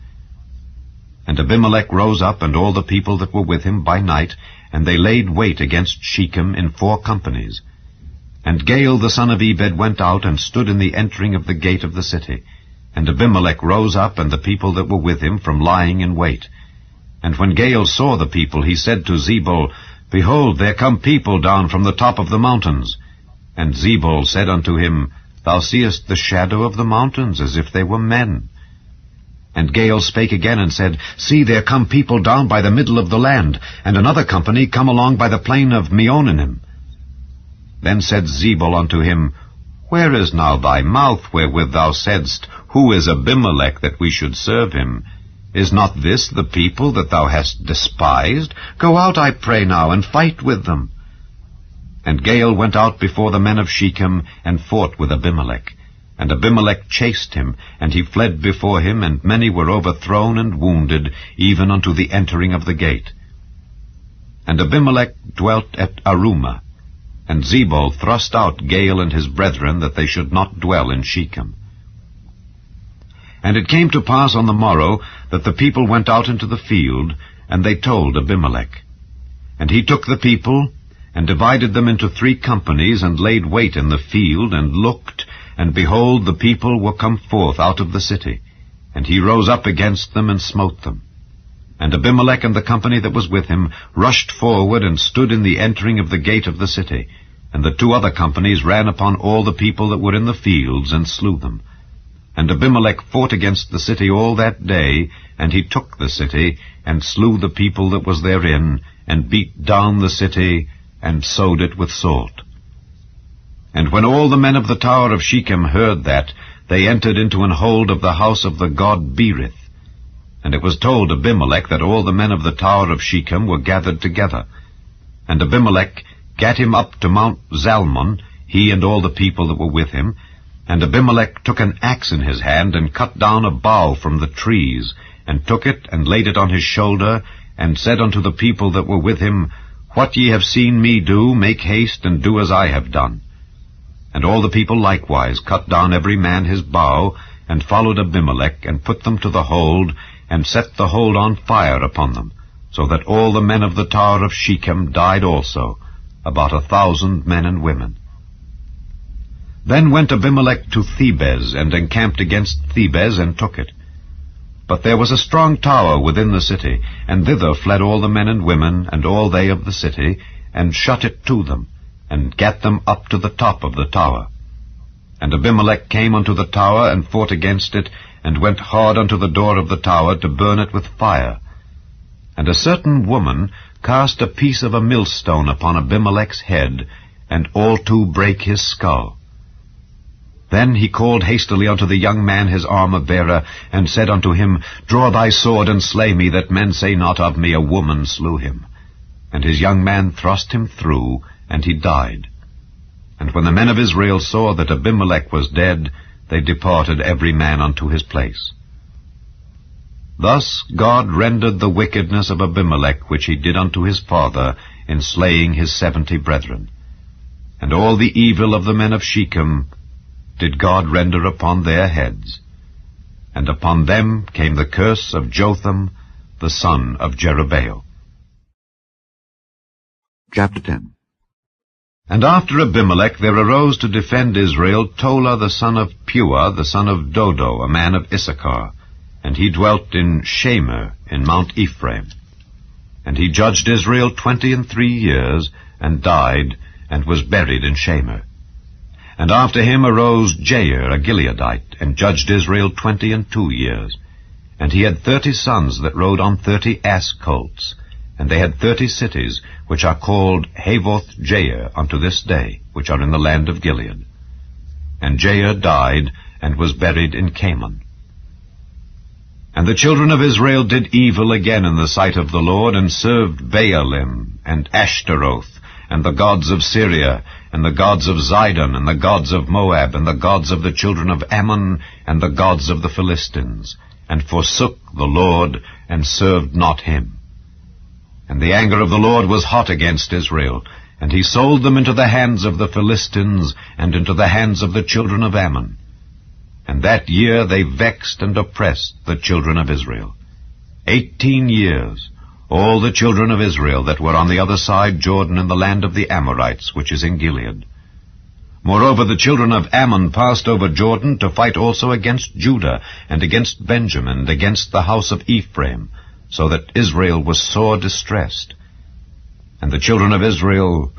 And Abimelech rose up, and all the people that were with him by night, and they laid wait against Shechem in 4 companies. And Gaal the son of Ebed went out, and stood in the entering of the gate of the city. And Abimelech rose up, and the people that were with him, from lying in wait. And when Gaal saw the people, he said to Zebul, Behold, there come people down from the top of the mountains. And Zebul said unto him, Thou seest the shadow of the mountains, as if they were men. And Gaal spake again, and said, See, there come people down by the middle of the land, and another company come along by the plain of Meonanim. Then said Zebul unto him, Where is now thy mouth, wherewith thou saidst, Who is Abimelech, that we should serve him? Is not this the people that thou hast despised? Go out, I pray now, and fight with them. And Gaal went out before the men of Shechem, and fought with Abimelech. And Abimelech chased him, and he fled before him, and many were overthrown and wounded, even unto the entering of the gate. And Abimelech dwelt at Arumah, and Zebul thrust out Gaal and his brethren, that they should not dwell in Shechem. And it came to pass on the morrow, that the people went out into the field, and they told Abimelech. And he took the people, and divided them into 3 companies, and laid wait in the field, and looked, and behold, the people were come forth out of the city. And he rose up against them, and smote them. And Abimelech and the company that was with him rushed forward, and stood in the entering of the gate of the city. And the 2 other companies ran upon all the people that were in the fields, and slew them. And Abimelech fought against the city all that day, and he took the city, and slew the people that was therein, and beat down the city, and sowed it with salt. And when all the men of the tower of Shechem heard that, they entered into an hold of the house of the god Berith. And it was told Abimelech that all the men of the tower of Shechem were gathered together. And Abimelech gat him up to Mount Zalmon, he and all the people that were with him. And Abimelech took an axe in his hand, and cut down a bough from the trees, and took it, and laid it on his shoulder, and said unto the people that were with him, What ye have seen me do, make haste, and do as I have done. And all the people likewise cut down every man his bough, and followed Abimelech, and put them to the hold, and set the hold on fire upon them, so that all the men of the tower of Shechem died also, about 1,000 men and women. Then went Abimelech to Thebez, and encamped against Thebez, and took it. But there was a strong tower within the city, and thither fled all the men and women, and all they of the city, and shut it to them, and gat them up to the top of the tower. And Abimelech came unto the tower, and fought against it, and went hard unto the door of the tower, to burn it with fire. And a certain woman cast a piece of a millstone upon Abimelech's head, and all 2 brake his skull. Then he called hastily unto the young man his armor-bearer, and said unto him, Draw thy sword, and slay me, that men say not of me, A woman slew him. And his young man thrust him through, and he died. And when the men of Israel saw that Abimelech was dead, they departed every man unto his place. Thus God rendered the wickedness of Abimelech, which he did unto his father, in slaying his 70 brethren. And all the evil of the men of Shechem did God render upon their heads. And upon them came the curse of Jotham, the son of Jerubbaal. Chapter 10. And after Abimelech there arose to defend Israel Tola the son of Puah, the son of Dodo, a man of Issachar. And he dwelt in Shamer, in Mount Ephraim. And he judged Israel 23 years, and died, and was buried in Shamer. And after him arose Jair, a Gileadite, and judged Israel 22 years. And he had 30 sons that rode on 30 ass colts. And they had 30 cities, which are called Havoth Jair unto this day, which are in the land of Gilead. And Jair died, and was buried in Canaan. And the children of Israel did evil again in the sight of the Lord, and served Baalim, and Ashtaroth, and the gods of Syria, and the gods of Zidon, and the gods of Moab, and the gods of the children of Ammon, and the gods of the Philistines, and forsook the Lord, and served not him. And the anger of the Lord was hot against Israel, and he sold them into the hands of the Philistines, and into the hands of the children of Ammon. And that year they vexed and oppressed the children of Israel. 18 years, all the children of Israel that were on the other side Jordan in the land of the Amorites, which is in Gilead. Moreover, the children of Ammon passed over Jordan to fight also against Judah, and against Benjamin, and against the house of Ephraim, so that Israel was sore distressed. And the children of Israel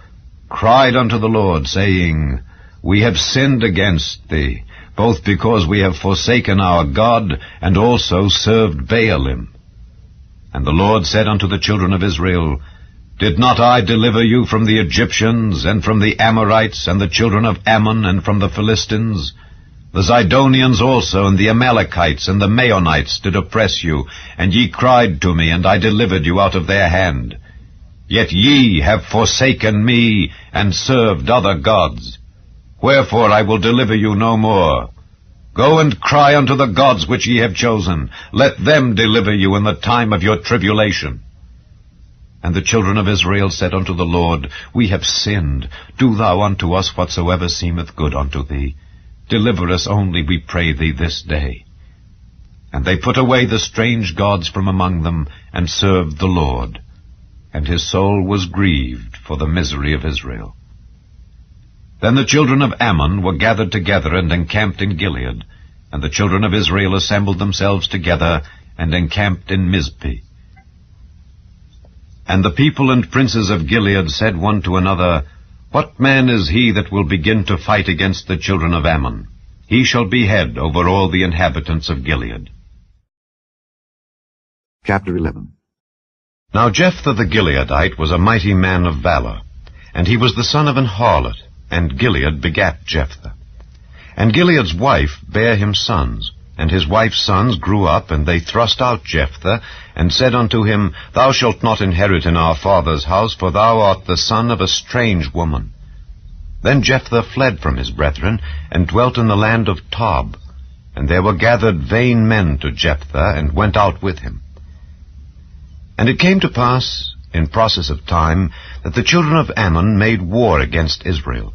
cried unto the Lord, saying, We have sinned against thee, both because we have forsaken our God, and also served Baalim. And the Lord said unto the children of Israel, Did not I deliver you from the Egyptians, and from the Amorites, and the children of Ammon, and from the Philistines? The Zidonians also, and the Amalekites, and the Maonites did oppress you, and ye cried to me, and I delivered you out of their hand. Yet ye have forsaken me, and served other gods. Wherefore I will deliver you no more. Go and cry unto the gods which ye have chosen. Let them deliver you in the time of your tribulation. And the children of Israel said unto the Lord, We have sinned. Do thou unto us whatsoever seemeth good unto thee. Deliver us only, we pray thee, this day. And they put away the strange gods from among them, and served the Lord. And his soul was grieved for the misery of Israel. Then the children of Ammon were gathered together and encamped in Gilead. And the children of Israel assembled themselves together and encamped in Mizpeh. And the people and princes of Gilead said one to another, What man is he that will begin to fight against the children of Ammon? He shall be head over all the inhabitants of Gilead. Chapter 11. Now Jephthah the Gileadite was a mighty man of valor, and he was the son of an harlot, and Gilead begat Jephthah. And Gilead's wife bare him sons, and his wife's sons grew up, and they thrust out Jephthah, and said unto him, Thou shalt not inherit in our father's house, for thou art the son of a strange woman. Then Jephthah fled from his brethren, and dwelt in the land of Tob. And there were gathered vain men to Jephthah, and went out with him. And it came to pass, in process of time, that the children of Ammon made war against Israel.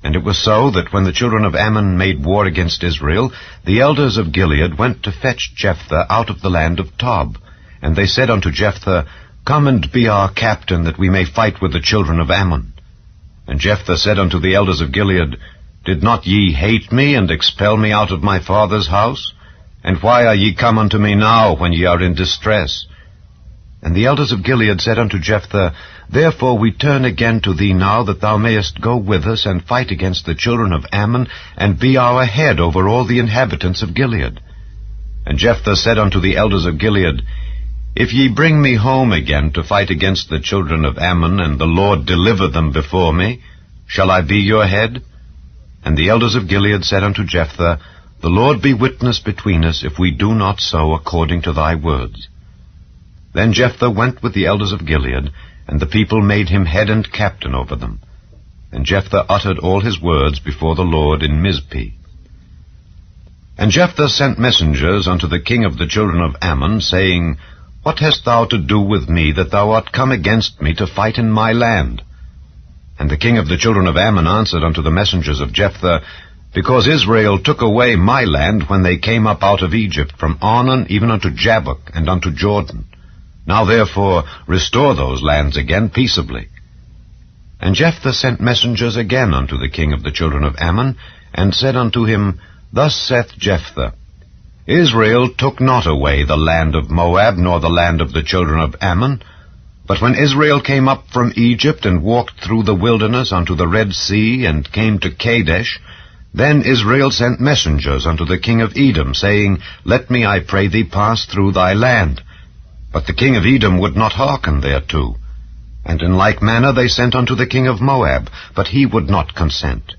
And it was so that when the children of Ammon made war against Israel, the elders of Gilead went to fetch Jephthah out of the land of Tob. And they said unto Jephthah, Come and be our captain, that we may fight with the children of Ammon. And Jephthah said unto the elders of Gilead, Did not ye hate me, and expel me out of my father's house? And why are ye come unto me now, when ye are in distress? And the elders of Gilead said unto Jephthah, Therefore we turn again to thee now, that thou mayest go with us, and fight against the children of Ammon, and be our head over all the inhabitants of Gilead. And Jephthah said unto the elders of Gilead, If ye bring me home again to fight against the children of Ammon, and the Lord deliver them before me, shall I be your head? And the elders of Gilead said unto Jephthah, The Lord be witness between us, if we do not so according to thy words. Then Jephthah went with the elders of Gilead, and the people made him head and captain over them. And Jephthah uttered all his words before the Lord in Mizpeh. And Jephthah sent messengers unto the king of the children of Ammon, saying, What hast thou to do with me, that thou art come against me to fight in my land? And the king of the children of Ammon answered unto the messengers of Jephthah, Because Israel took away my land when they came up out of Egypt, from Arnon even unto Jabbok, and unto Jordan. Now therefore restore those lands again peaceably. And Jephthah sent messengers again unto the king of the children of Ammon, and said unto him, Thus saith Jephthah, Israel took not away the land of Moab, nor the land of the children of Ammon. But when Israel came up from Egypt, and walked through the wilderness unto the Red Sea, and came to Kadesh, then Israel sent messengers unto the king of Edom, saying, Let me, I pray thee, pass through thy land. But the king of Edom would not hearken thereto. And in like manner they sent unto the king of Moab, but he would not consent.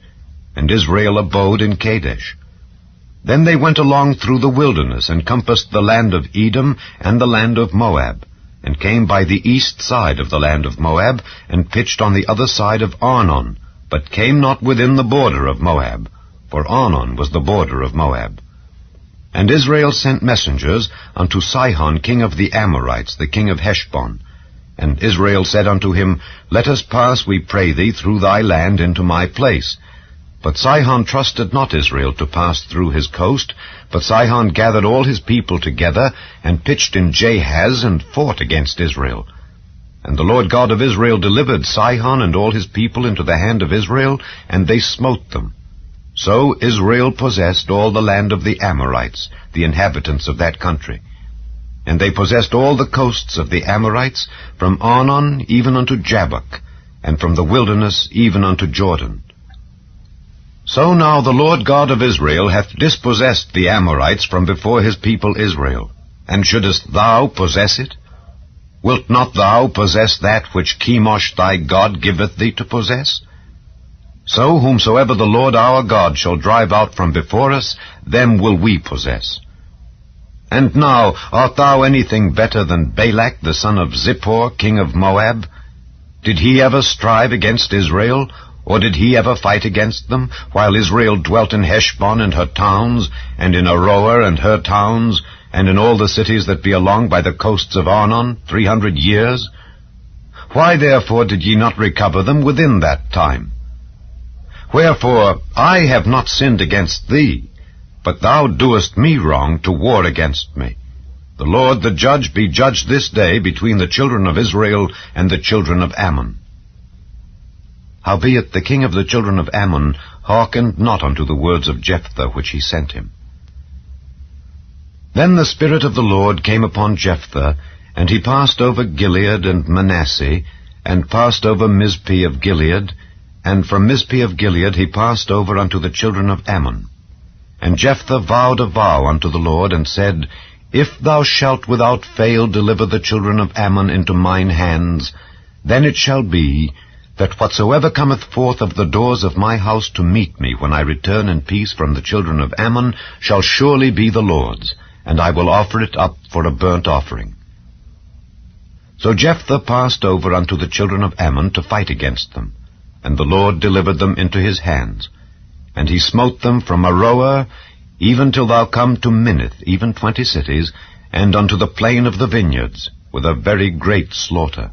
And Israel abode in Kadesh. Then they went along through the wilderness, and compassed the land of Edom and the land of Moab, and came by the east side of the land of Moab, and pitched on the other side of Arnon, but came not within the border of Moab, for Arnon was the border of Moab. And Israel sent messengers unto Sihon king of the Amorites, the king of Heshbon. And Israel said unto him, Let us pass, we pray thee, through thy land into my place. But Sihon trusted not Israel to pass through his coast, but Sihon gathered all his people together, and pitched in Jahaz, and fought against Israel. And the Lord God of Israel delivered Sihon and all his people into the hand of Israel, and they smote them. So Israel possessed all the land of the Amorites, the inhabitants of that country. And they possessed all the coasts of the Amorites, from Arnon even unto Jabbok, and from the wilderness even unto Jordan. So now the Lord God of Israel hath dispossessed the Amorites from before his people Israel. And shouldest thou possess it? Wilt not thou possess that which Chemosh thy God giveth thee to possess? So whomsoever the Lord our God shall drive out from before us, them will we possess. And now, art thou anything better than Balak the son of Zippor, king of Moab? Did he ever strive against Israel? Or did he ever fight against them, while Israel dwelt in Heshbon and her towns, and in Aroer and her towns, and in all the cities that be along by the coasts of Arnon, 300 years? Why therefore did ye not recover them within that time? Wherefore I have not sinned against thee, but thou doest me wrong to war against me. The Lord the judge be judged this day between the children of Israel and the children of Ammon. Howbeit the king of the children of Ammon hearkened not unto the words of Jephthah which he sent him. Then the Spirit of the Lord came upon Jephthah, and he passed over Gilead and Manasseh, and passed over Mizpeh of Gilead, and from Mizpeh of Gilead he passed over unto the children of Ammon. And Jephthah vowed a vow unto the Lord, and said, If thou shalt without fail deliver the children of Ammon into mine hands, then it shall be, that whatsoever cometh forth of the doors of my house to meet me when I return in peace from the children of Ammon shall surely be the Lord's, and I will offer it up for a burnt offering. So Jephthah passed over unto the children of Ammon to fight against them, and the Lord delivered them into his hands. And he smote them from Aroer even till thou come to Minnith, even 20 cities, and unto the plain of the vineyards, with a very great slaughter.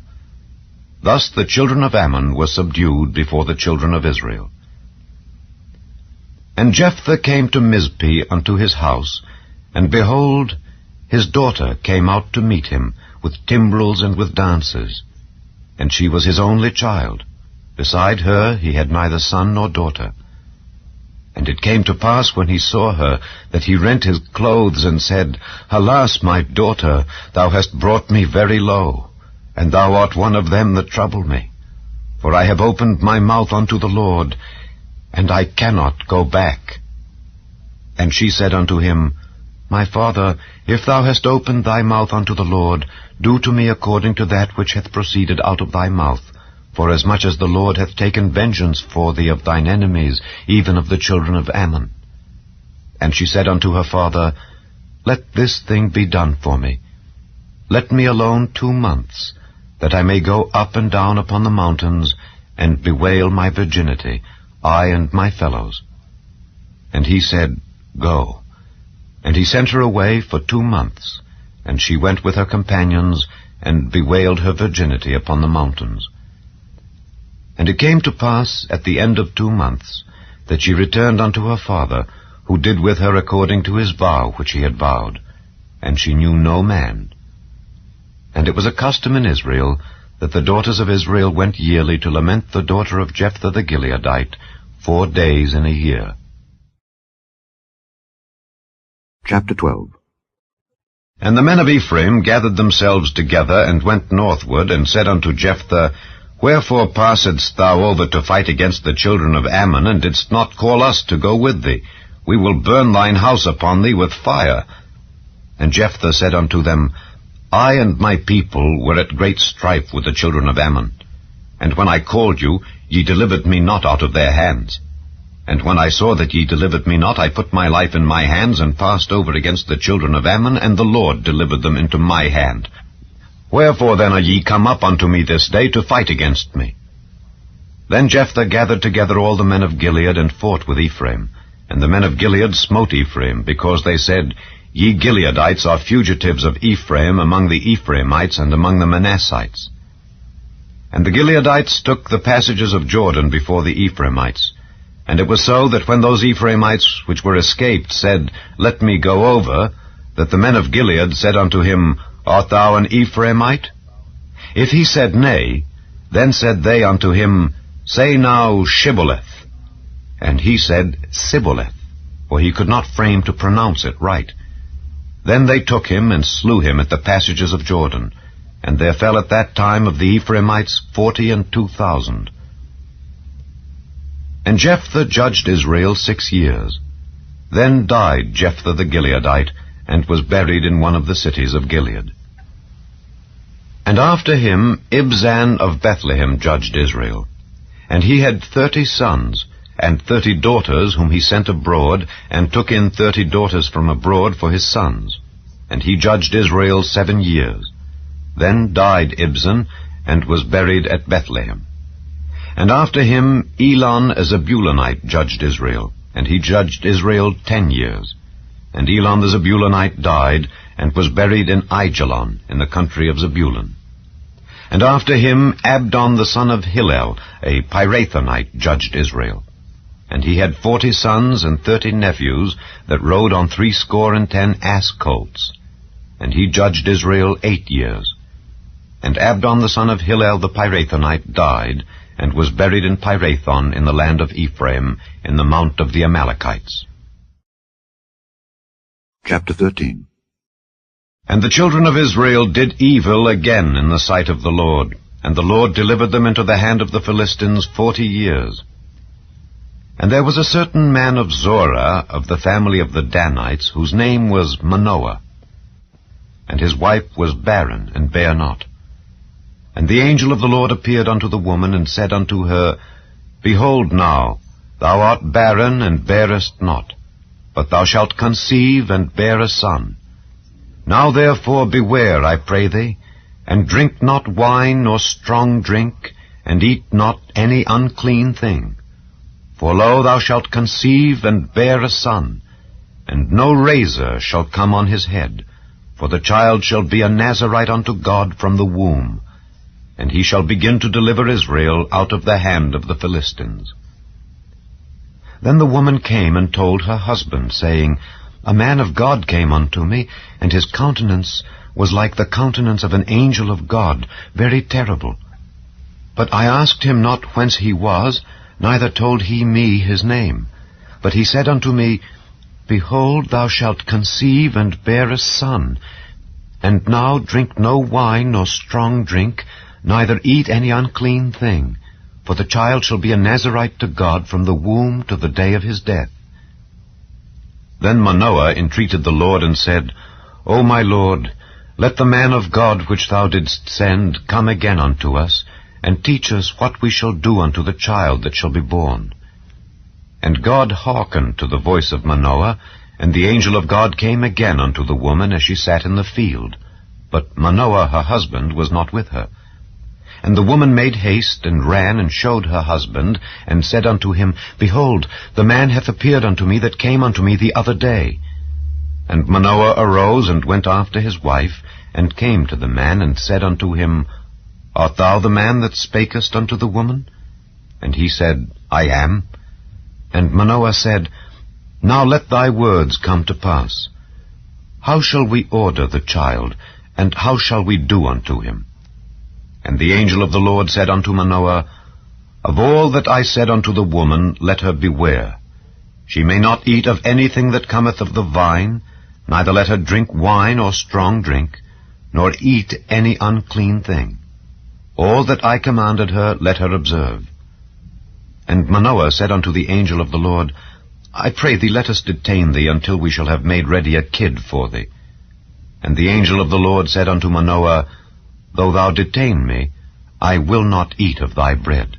Thus the children of Ammon were subdued before the children of Israel. And Jephthah came to Mizpeh unto his house, and behold, his daughter came out to meet him, with timbrels and with dances. And she was his only child. Beside her he had neither son nor daughter. And it came to pass, when he saw her, that he rent his clothes, and said, Alas, my daughter, thou hast brought me very low, and thou art one of them that trouble me. For I have opened my mouth unto the Lord, and I cannot go back. And she said unto him, My father, if thou hast opened thy mouth unto the Lord, do to me according to that which hath proceeded out of thy mouth, forasmuch as the Lord hath taken vengeance for thee of thine enemies, even of the children of Ammon. And she said unto her father, Let this thing be done for me. Let me alone 2 months, that I may go up and down upon the mountains, and bewail my virginity, I and my fellows. And he said, Go. And he sent her away for 2 months, and she went with her companions, and bewailed her virginity upon the mountains. And it came to pass at the end of 2 months, that she returned unto her father, who did with her according to his vow which he had vowed, and she knew no man. And it was a custom in Israel, that the daughters of Israel went yearly to lament the daughter of Jephthah the Gileadite 4 days in a year. Chapter 12. And the men of Ephraim gathered themselves together, and went northward, and said unto Jephthah, Wherefore passedst thou over to fight against the children of Ammon, and didst not call us to go with thee? We will burn thine house upon thee with fire. And Jephthah said unto them, I and my people were at great strife with the children of Ammon. And when I called you, ye delivered me not out of their hands. And when I saw that ye delivered me not, I put my life in my hands, and passed over against the children of Ammon, and the Lord delivered them into my hand. Wherefore then are ye come up unto me this day to fight against me? Then Jephthah gathered together all the men of Gilead, and fought with Ephraim. And the men of Gilead smote Ephraim, because they said, Ye Gileadites are fugitives of Ephraim among the Ephraimites and among the Manassites. And the Gileadites took the passages of Jordan before the Ephraimites. And it was so that when those Ephraimites which were escaped said, Let me go over, that the men of Gilead said unto him, Art thou an Ephraimite? If he said nay, then said they unto him, Say now Shibboleth. And he said Sibboleth, for he could not frame to pronounce it right. Then they took him, and slew him at the passages of Jordan. And there fell at that time of the Ephraimites 42,000. And Jephthah judged Israel 6 years. Then died Jephthah the Gileadite, and was buried in one of the cities of Gilead. And after him Ibzan of Bethlehem judged Israel. And he had 30 sons, and 30 daughters whom he sent abroad, and took in 30 daughters from abroad for his sons. And he judged Israel 7 years. Then died Ibzan, and was buried at Bethlehem. And after him Elon a Zebulunite judged Israel, and he judged Israel 10 years. And Elon the Zebulunite died, and was buried in Aijalon, in the country of Zebulun. And after him Abdon the son of Hillel, a Pirathonite, judged Israel. And he had 40 sons and 30 nephews that rode on 70 ass colts. And he judged Israel 8 years. And Abdon the son of Hillel the Pirathonite died, and was buried in Pirathon in the land of Ephraim, in the mount of the Amalekites. Chapter 13. And the children of Israel did evil again in the sight of the Lord, and the Lord delivered them into the hand of the Philistines 40 years. And there was a certain man of Zorah, of the family of the Danites, whose name was Manoah. And his wife was barren, and bare not. And the angel of the Lord appeared unto the woman, and said unto her, Behold now, thou art barren, and bearest not, but thou shalt conceive, and bear a son. Now therefore beware, I pray thee, and drink not wine nor strong drink, and eat not any unclean thing. For lo, thou shalt conceive, and bear a son, and no razor shall come on his head, for the child shall be a Nazarite unto God from the womb, and he shall begin to deliver Israel out of the hand of the Philistines. Then the woman came and told her husband, saying, A man of God came unto me, and his countenance was like the countenance of an angel of God, very terrible. But I asked him not whence he was, neither told he me his name. But he said unto me, Behold, thou shalt conceive, and bear a son. And now drink no wine nor strong drink, neither eat any unclean thing, for the child shall be a Nazarite to God from the womb to the day of his death. Then Manoah entreated the Lord, and said, O my Lord, let the man of God which thou didst send come again unto us, and teach us what we shall do unto the child that shall be born. And God hearkened to the voice of Manoah, and the angel of God came again unto the woman as she sat in the field. But Manoah her husband was not with her. And the woman made haste, and ran, and showed her husband, and said unto him, Behold, the man hath appeared unto me that came unto me the other day. And Manoah arose, and went after his wife, and came to the man, and said unto him, Art thou the man that spakest unto the woman? And he said, I am. And Manoah said, Now let thy words come to pass. How shall we order the child, and how shall we do unto him? And the angel of the Lord said unto Manoah, Of all that I said unto the woman, let her beware. She may not eat of anything that cometh of the vine, neither let her drink wine or strong drink, nor eat any unclean thing. All that I commanded her, let her observe. And Manoah said unto the angel of the Lord, I pray thee, let us detain thee until we shall have made ready a kid for thee. And the angel of the Lord said unto Manoah, Though thou detain me, I will not eat of thy bread.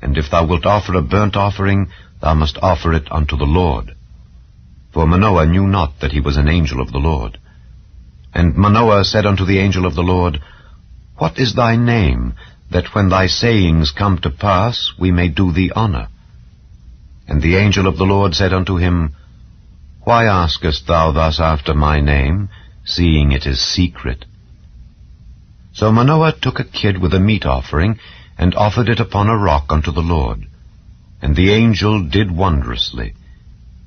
And if thou wilt offer a burnt offering, thou must offer it unto the Lord. For Manoah knew not that he was an angel of the Lord. And Manoah said unto the angel of the Lord, What is thy name, that when thy sayings come to pass, we may do thee honor? And the angel of the Lord said unto him, Why askest thou thus after my name, seeing it is secret? So Manoah took a kid with a meat offering, and offered it upon a rock unto the Lord. And the angel did wondrously.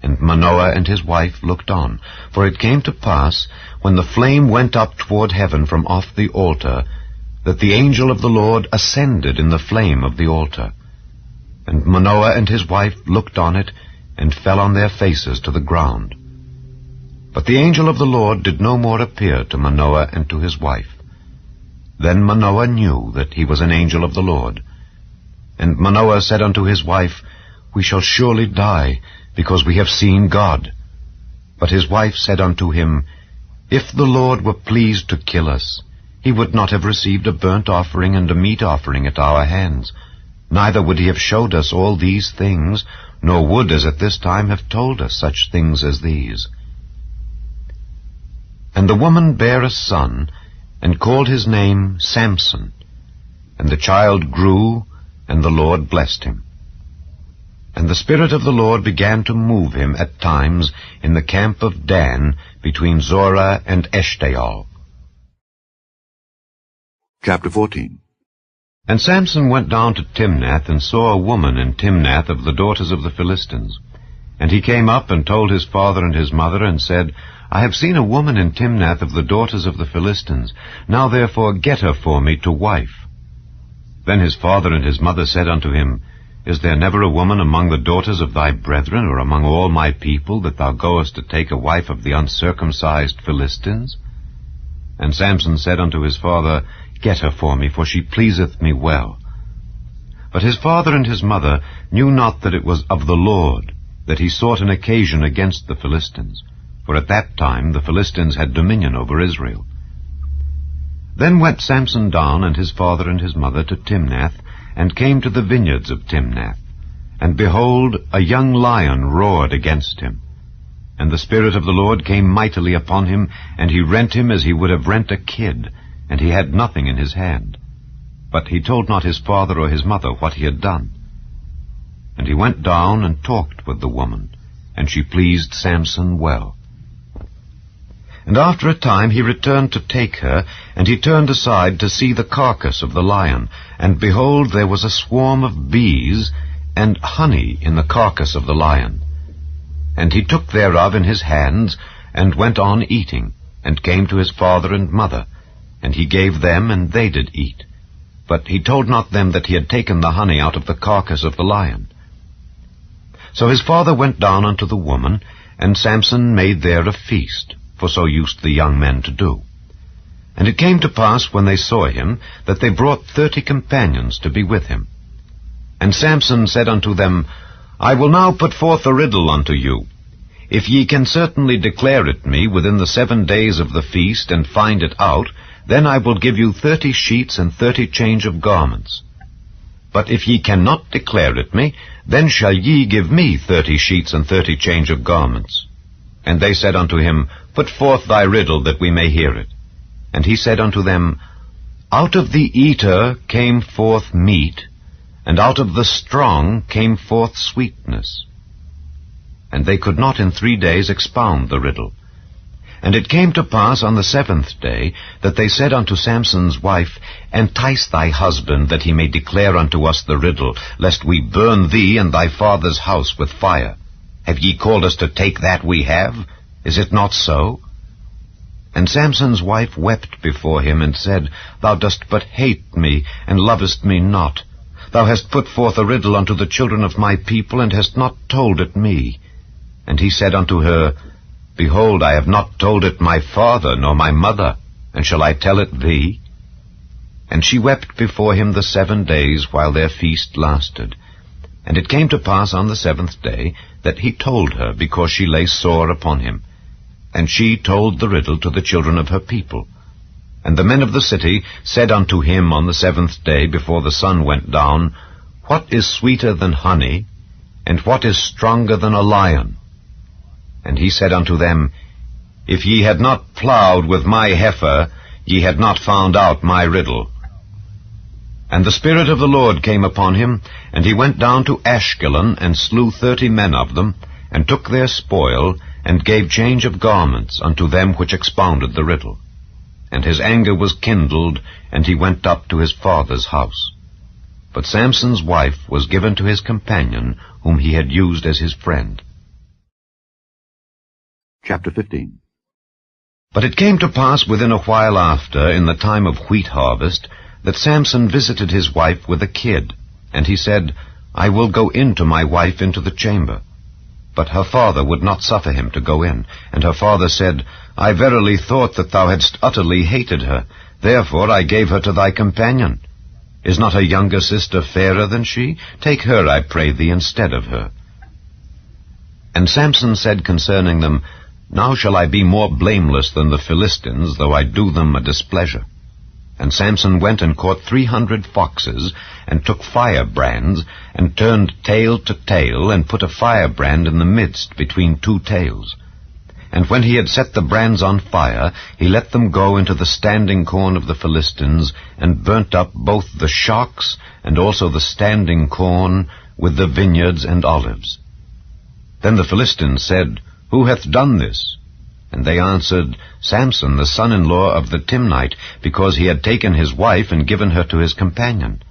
And Manoah and his wife looked on. For it came to pass, when the flame went up toward heaven from off the altar, that the angel of the Lord ascended in the flame of the altar. And Manoah and his wife looked on it, and fell on their faces to the ground. But the angel of the Lord did no more appear to Manoah and to his wife. Then Manoah knew that he was an angel of the Lord. And Manoah said unto his wife, We shall surely die, because we have seen God. But his wife said unto him, If the Lord were pleased to kill us, he would not have received a burnt offering and a meat offering at our hands, neither would he have showed us all these things, nor would, as at this time, have told us such things as these. And the woman bare a son, and called his name Samson. And the child grew, and the Lord blessed him. And the Spirit of the Lord began to move him at times in the camp of Dan, between Zorah and Eshtaol. Chapter 14. And Samson went down to Timnath, and saw a woman in Timnath of the daughters of the Philistines. And he came up and told his father and his mother, and said, I have seen a woman in Timnath of the daughters of the Philistines. Now therefore get her for me to wife. Then his father and his mother said unto him, Is there never a woman among the daughters of thy brethren, or among all my people, that thou goest to take a wife of the uncircumcised Philistines? And Samson said unto his father, Get her for me, for she pleaseth me well. But his father and his mother knew not that it was of the Lord, that he sought an occasion against the Philistines, for at that time the Philistines had dominion over Israel. Then went Samson down, and his father and his mother, to Timnath, and came to the vineyards of Timnath. And behold, a young lion roared against him. And the Spirit of the Lord came mightily upon him, and he rent him as he would have rent a kid, and he had nothing in his hand. But he told not his father or his mother what he had done. And he went down and talked with the woman, and she pleased Samson well. And after a time he returned to take her, and he turned aside to see the carcass of the lion, and behold, there was a swarm of bees and honey in the carcass of the lion. And he took thereof in his hands, and went on eating, and came to his father and mother, and he gave them, and they did eat. But he told not them that he had taken the honey out of the carcass of the lion. So his father went down unto the woman, and Samson made there a feast, for so used the young men to do. And it came to pass, when they saw him, that they brought 30 companions to be with him. And Samson said unto them, I will now put forth a riddle unto you. If ye can certainly declare it me within the 7 days of the feast, and find it out, then I will give you 30 sheets and 30 change of garments. But if ye cannot declare it me, then shall ye give me 30 sheets and 30 change of garments. And they said unto him, Put forth thy riddle, that we may hear it. And he said unto them, Out of the eater came forth meat, and out of the strong came forth sweetness. And they could not in 3 days expound the riddle. And it came to pass on the 7th day, that they said unto Samson's wife, Entice thy husband, that he may declare unto us the riddle, lest we burn thee and thy father's house with fire. Have ye called us to take that we have? Is it not so? And Samson's wife wept before him, and said, Thou dost but hate me, and lovest me not. Thou hast put forth a riddle unto the children of my people, and hast not told it me. And he said unto her, Behold, I have not told it my father nor my mother, and shall I tell it thee? And she wept before him the 7 days while their feast lasted. And it came to pass on the 7th day that he told her, because she lay sore upon him. And she told the riddle to the children of her people. And the men of the city said unto him on the 7th day, before the sun went down, What is sweeter than honey, and what is stronger than a lion? And he said unto them, If ye had not plowed with my heifer, ye had not found out my riddle. And the Spirit of the Lord came upon him, and he went down to Ashkelon, and slew 30 men of them, and took their spoil, and gave change of garments unto them which expounded the riddle. And his anger was kindled, and he went up to his father's house. But Samson's wife was given to his companion, whom he had used as his friend. Chapter 15. But it came to pass within a while after, in the time of wheat harvest, that Samson visited his wife with a kid. And he said, I will go in to my wife into the chamber. But her father would not suffer him to go in. And her father said, I verily thought that thou hadst utterly hated her. Therefore I gave her to thy companion. Is not a younger sister fairer than she? Take her, I pray thee, instead of her. And Samson said concerning them, Now shall I be more blameless than the Philistines, though I do them a displeasure. And Samson went and caught 300 foxes, and took firebrands, and turned tail to tail, and put a firebrand in the midst between 2 tails. And when he had set the brands on fire, he let them go into the standing corn of the Philistines, and burnt up both the shocks and also the standing corn with the vineyards and olives. Then the Philistines said, Who hath done this? And they answered, Samson, the son-in-law of the Timnite, because he had taken his wife and given her to his companion.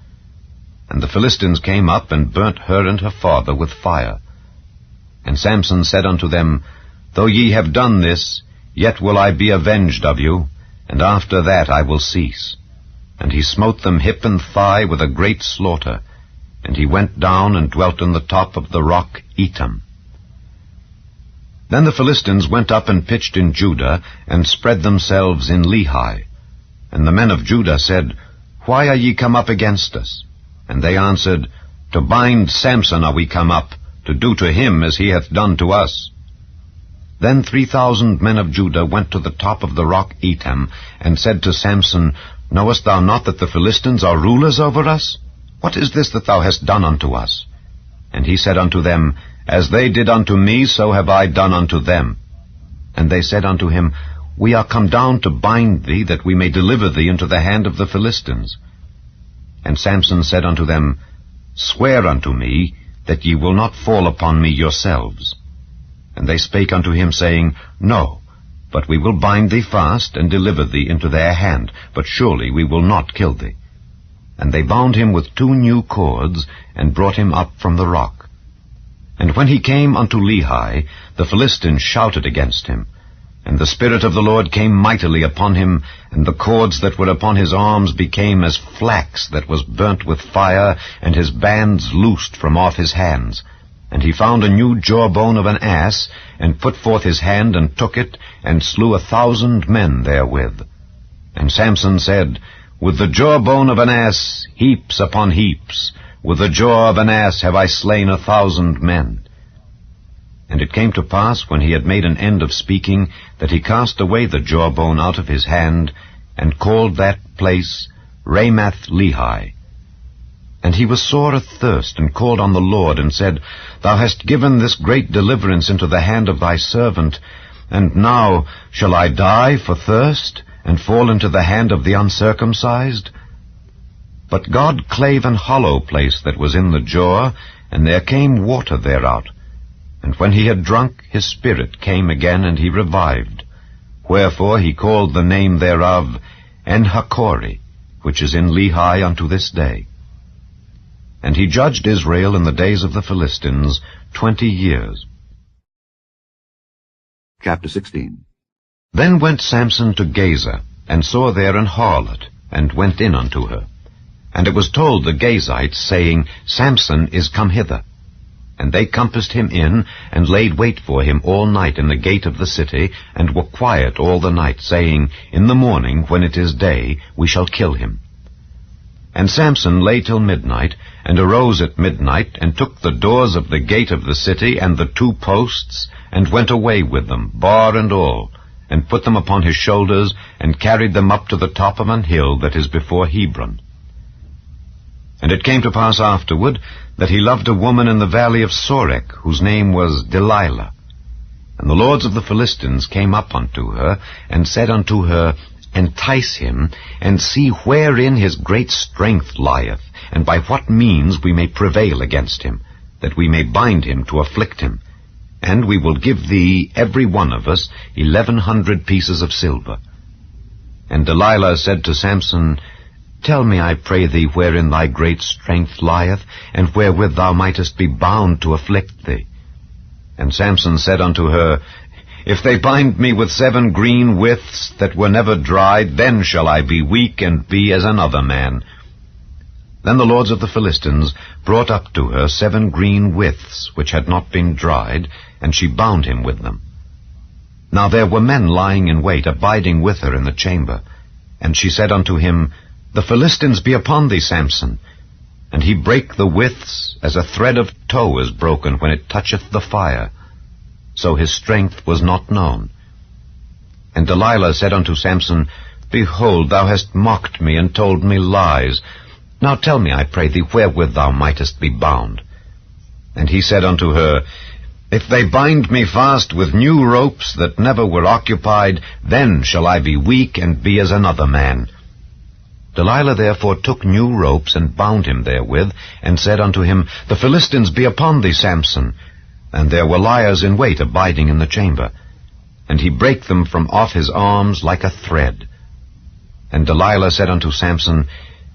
And the Philistines came up and burnt her and her father with fire. And Samson said unto them, Though ye have done this, yet will I be avenged of you, and after that I will cease. And he smote them hip and thigh with a great slaughter, and he went down and dwelt on the top of the rock Etam. Then the Philistines went up and pitched in Judah, and spread themselves in Lehi. And the men of Judah said, Why are ye come up against us? And they answered, To bind Samson are we come up, to do to him as he hath done to us. Then 3,000 men of Judah went to the top of the rock Etam, and said to Samson, Knowest thou not that the Philistines are rulers over us? What is this that thou hast done unto us? And he said unto them, As they did unto me, so have I done unto them. And they said unto him, We are come down to bind thee, that we may deliver thee into the hand of the Philistines. And Samson said unto them, Swear unto me, that ye will not fall upon me yourselves. And they spake unto him, saying, No, but we will bind thee fast, and deliver thee into their hand, but surely we will not kill thee. And they bound him with 2 new cords, and brought him up from the rock. And when he came unto Lehi, the Philistines shouted against him. And the Spirit of the Lord came mightily upon him, and the cords that were upon his arms became as flax that was burnt with fire, and his bands loosed from off his hands. And he found a new jawbone of an ass, and put forth his hand, and took it, and slew 1,000 men therewith. And Samson said, With the jawbone of an ass, heaps upon heaps, with the jaw of an ass have I slain 1,000 men. And it came to pass, when he had made an end of speaking, that he cast away the jawbone out of his hand, and called that place Ramath-Lehi. And he was sore athirst, and called on the Lord, and said, Thou hast given this great deliverance into the hand of thy servant, and now shall I die for thirst, and fall into the hand of the uncircumcised? But God clave an hollow place that was in the jaw, and there came water thereout. And when he had drunk, his spirit came again, and he revived. Wherefore he called the name thereof En-Hakkore, which is in Lehi unto this day. And he judged Israel in the days of the Philistines 20 years. Chapter 16. Then went Samson to Gaza, and saw there an harlot, and went in unto her. And it was told the Gazites, saying, Samson is come hither. And they compassed him in, and laid wait for him all night in the gate of the city, and were quiet all the night, saying, In the morning, when it is day, we shall kill him. And Samson lay till midnight, and arose at midnight, and took the doors of the gate of the city, and the 2 posts, and went away with them, bar and all, and put them upon his shoulders, and carried them up to the top of an hill that is before Hebron. And it came to pass afterward, that he loved a woman in the valley of Sorek, whose name was Delilah. And the lords of the Philistines came up unto her, and said unto her, Entice him, and see wherein his great strength lieth, and by what means we may prevail against him, that we may bind him to afflict him. And we will give thee, every one of us, 1,100 pieces of silver. And Delilah said to Samson, Tell me, I pray thee, wherein thy great strength lieth, and wherewith thou mightest be bound to afflict thee. And Samson said unto her, If they bind me with 7 green withs that were never dried, then shall I be weak, and be as another man. Then the lords of the Philistines brought up to her 7 green withs, which had not been dried, and she bound him with them. Now there were men lying in wait, abiding with her in the chamber. And she said unto him, The Philistines be upon thee, Samson. And he brake the withs, as a thread of tow is broken when it toucheth the fire. So his strength was not known. And Delilah said unto Samson, Behold, thou hast mocked me, and told me lies. Now tell me, I pray thee, wherewith thou mightest be bound. And he said unto her, If they bind me fast with new ropes that never were occupied, then shall I be weak and be as another man. Delilah therefore took new ropes and bound him therewith, and said unto him, The Philistines be upon thee, Samson. And there were liers in wait abiding in the chamber. And he brake them from off his arms like a thread. And Delilah said unto Samson,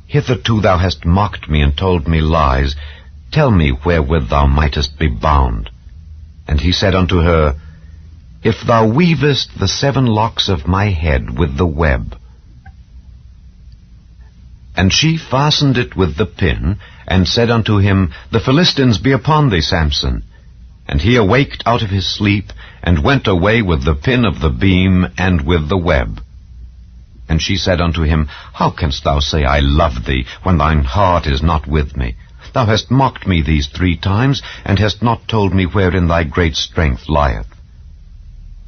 Hitherto thou hast mocked me and told me lies. Tell me wherewith thou mightest be bound. And he said unto her, If thou weavest the 7 locks of my head with the web. And she fastened it with the pin, and said unto him, The Philistines be upon thee, Samson. And he awaked out of his sleep, and went away with the pin of the beam, and with the web. And she said unto him, How canst thou say, I love thee, when thine heart is not with me? Thou hast mocked me these 3 times, and hast not told me wherein thy great strength lieth.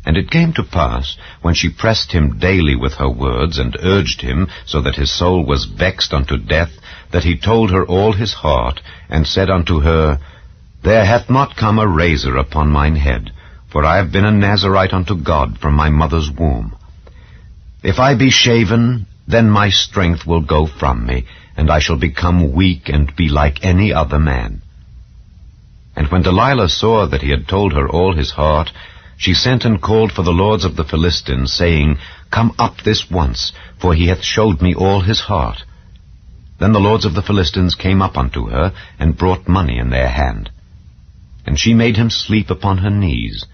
And it came to pass, when she pressed him daily with her words, and urged him, so that his soul was vexed unto death, that he told her all his heart, and said unto her, There hath not come a razor upon mine head, for I have been a Nazarite unto God from my mother's womb. If I be shaven, then my strength will go from me, and I shall become weak and be like any other man. And when Delilah saw that he had told her all his heart, she sent and called for the lords of the Philistines, saying, Come up this once, for he hath showed me all his heart. Then the lords of the Philistines came up unto her, and brought money in their hand. And she made him sleep upon her knees.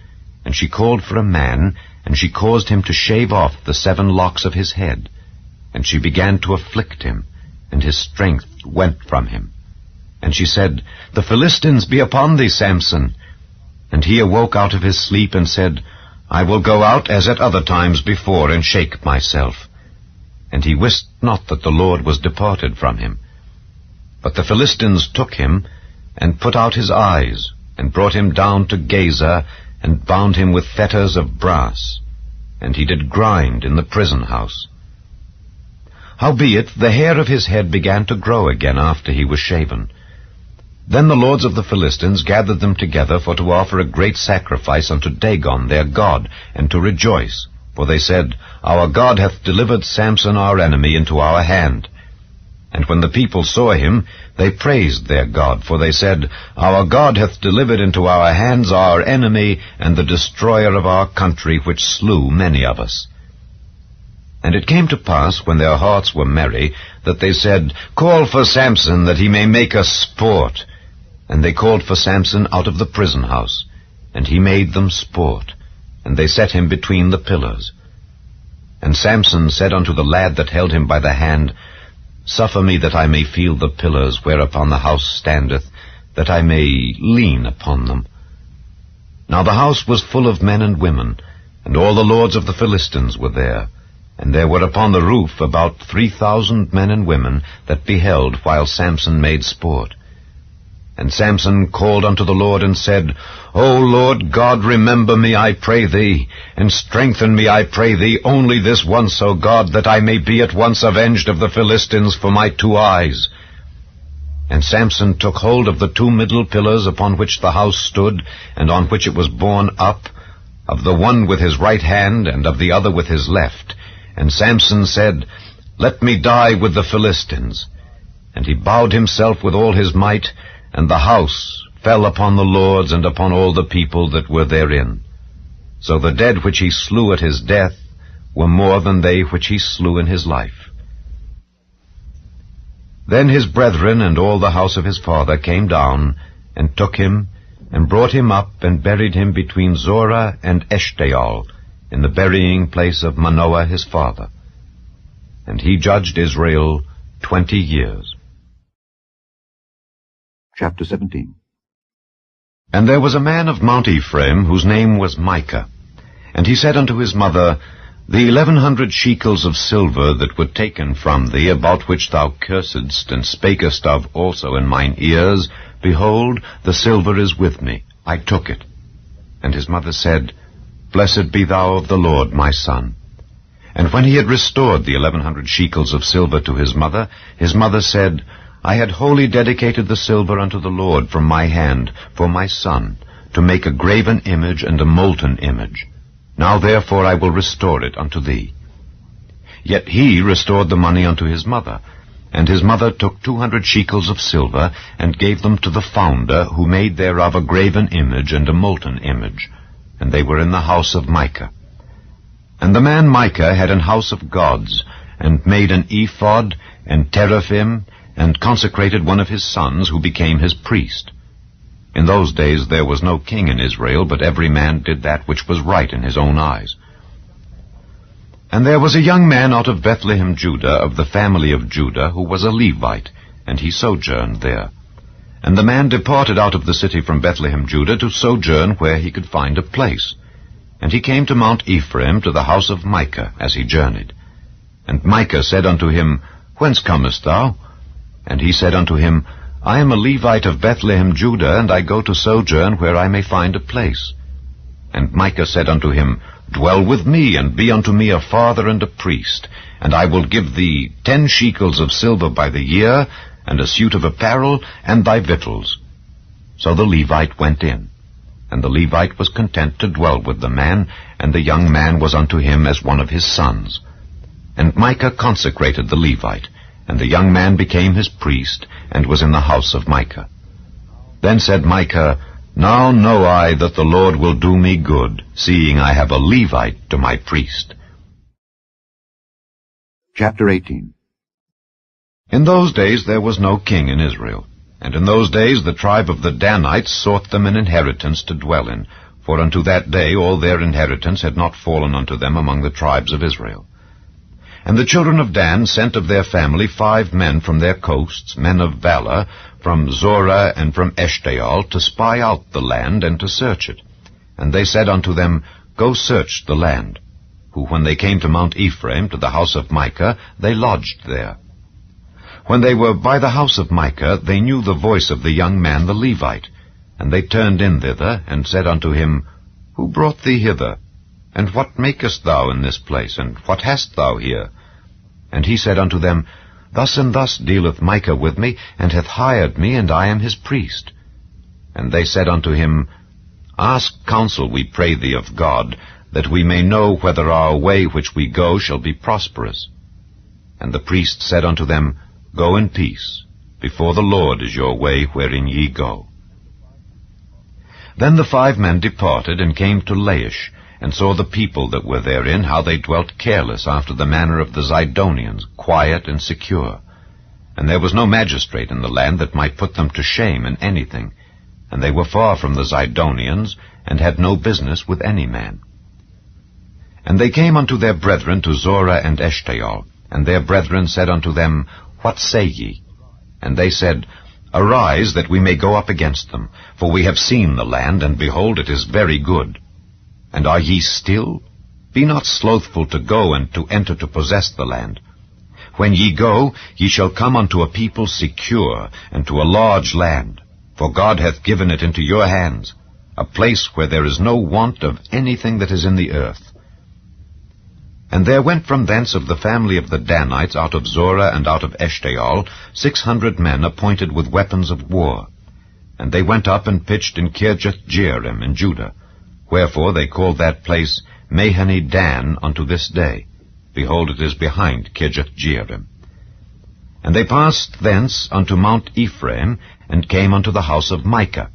And she called for a man, and she caused him to shave off the 7 locks of his head. And she began to afflict him, and his strength went from him. And she said, The Philistines be upon thee, Samson. And he awoke out of his sleep, and said, I will go out as at other times before, and shake myself. And he wist not that the Lord was departed from him. But the Philistines took him, and put out his eyes, and brought him down to Gaza, and bound him with fetters of brass. And he did grind in the prison house. Howbeit the hair of his head began to grow again after he was shaven. Then the lords of the Philistines gathered them together for to offer a great sacrifice unto Dagon their god, and to rejoice. For they said, Our God hath delivered Samson our enemy into our hand. And when the people saw him, they praised their God, for they said, Our God hath delivered into our hands our enemy, and the destroyer of our country, which slew many of us. And it came to pass, when their hearts were merry, that they said, Call for Samson, that he may make us sport. And they called for Samson out of the prison house, and he made them sport, and they set him between the pillars. And Samson said unto the lad that held him by the hand, Suffer me that I may feel the pillars whereupon the house standeth, that I may lean upon them. Now the house was full of men and women, and all the lords of the Philistines were there. And there were upon the roof about 3,000 men and women that beheld while Samson made sport. And Samson called unto the Lord, and said, O Lord God, remember me, I pray thee, and strengthen me, I pray thee, only this once, O God, that I may be at once avenged of the Philistines for my 2 eyes. And Samson took hold of the 2 middle pillars upon which the house stood, and on which it was borne up, of the one with his right hand, and of the other with his left. And Samson said, Let me die with the Philistines. And he bowed himself with all his might, and the house fell upon the lords and upon all the people that were therein. So the dead which he slew at his death were more than they which he slew in his life. Then his brethren and all the house of his father came down, and took him, and brought him up, and buried him between Zorah and Eshtaol, in the burying place of Manoah his father. And he judged Israel 20 years. Chapter 17. And there was a man of Mount Ephraim, whose name was Micah. And he said unto his mother, The 1,100 shekels of silver that were taken from thee, about which thou cursedst and spakest of also in mine ears, behold, the silver is with me. I took it. And his mother said, Blessed be thou of the Lord, my son. And when he had restored the 1,100 shekels of silver to his mother said, I had wholly dedicated the silver unto the Lord from my hand for my son, to make a graven image and a molten image. Now therefore I will restore it unto thee. Yet he restored the money unto his mother, and his mother took 200 shekels of silver, and gave them to the founder, who made thereof a graven image and a molten image. And they were in the house of Micah. And the man Micah had an house of gods, and made an ephod, and teraphim, and consecrated one of his sons, who became his priest. In those days there was no king in Israel, but every man did that which was right in his own eyes. And there was a young man out of Bethlehem, Judah, of the family of Judah, who was a Levite, and he sojourned there. And the man departed out of the city from Bethlehem, Judah, to sojourn where he could find a place. And he came to Mount Ephraim, to the house of Micah, as he journeyed. And Micah said unto him, Whence comest thou? And he said unto him, I am a Levite of Bethlehem, Judah, and I go to sojourn where I may find a place. And Micah said unto him, Dwell with me, and be unto me a father and a priest, and I will give thee 10 shekels of silver by the year, and a suit of apparel, and thy victuals. So the Levite went in. And the Levite was content to dwell with the man, and the young man was unto him as one of his sons. And Micah consecrated the Levite, and the young man became his priest, and was in the house of Micah. Then said Micah, Now know I that the Lord will do me good, seeing I have a Levite to my priest. Chapter 18. In those days there was no king in Israel. And in those days the tribe of the Danites sought them an inheritance to dwell in, for unto that day all their inheritance had not fallen unto them among the tribes of Israel. And the children of Dan sent of their family 5 men from their coasts, men of valor, from Zorah and from Eshtaol, to spy out the land and to search it. And they said unto them, Go search the land. Who, when they came to Mount Ephraim, to the house of Micah, they lodged there. When they were by the house of Micah, they knew the voice of the young man the Levite. And they turned in thither, and said unto him, Who brought thee hither? And what makest thou in this place? And what hast thou here? And he said unto them, Thus and thus dealeth Micah with me, and hath hired me, and I am his priest. And they said unto him, Ask counsel, we pray thee, of God, that we may know whether our way which we go shall be prosperous. And the priest said unto them, Go in peace. Before the Lord is your way wherein ye go. Then the 5 men departed, and came to Laish, and saw the people that were therein, how they dwelt careless after the manner of the Zidonians, quiet and secure. And there was no magistrate in the land that might put them to shame in anything. And they were far from the Zidonians, and had no business with any man. And they came unto their brethren to Zorah and Eshtaol, and their brethren said unto them, What say ye? And they said, Arise, that we may go up against them, for we have seen the land, and behold, it is very good. And are ye still? Be not slothful to go and to enter to possess the land. When ye go, ye shall come unto a people secure, and to a large land, for God hath given it into your hands, a place where there is no want of anything that is in the earth. And there went from thence of the family of the Danites, out of Zorah and out of Eshtaol, 600 men appointed with weapons of war. And they went up and pitched in Kirjath-jearim in Judah. Wherefore they called that place Mahane Dan unto this day. Behold, it is behind Kirjath-jearim. And they passed thence unto Mount Ephraim, and came unto the house of Micah.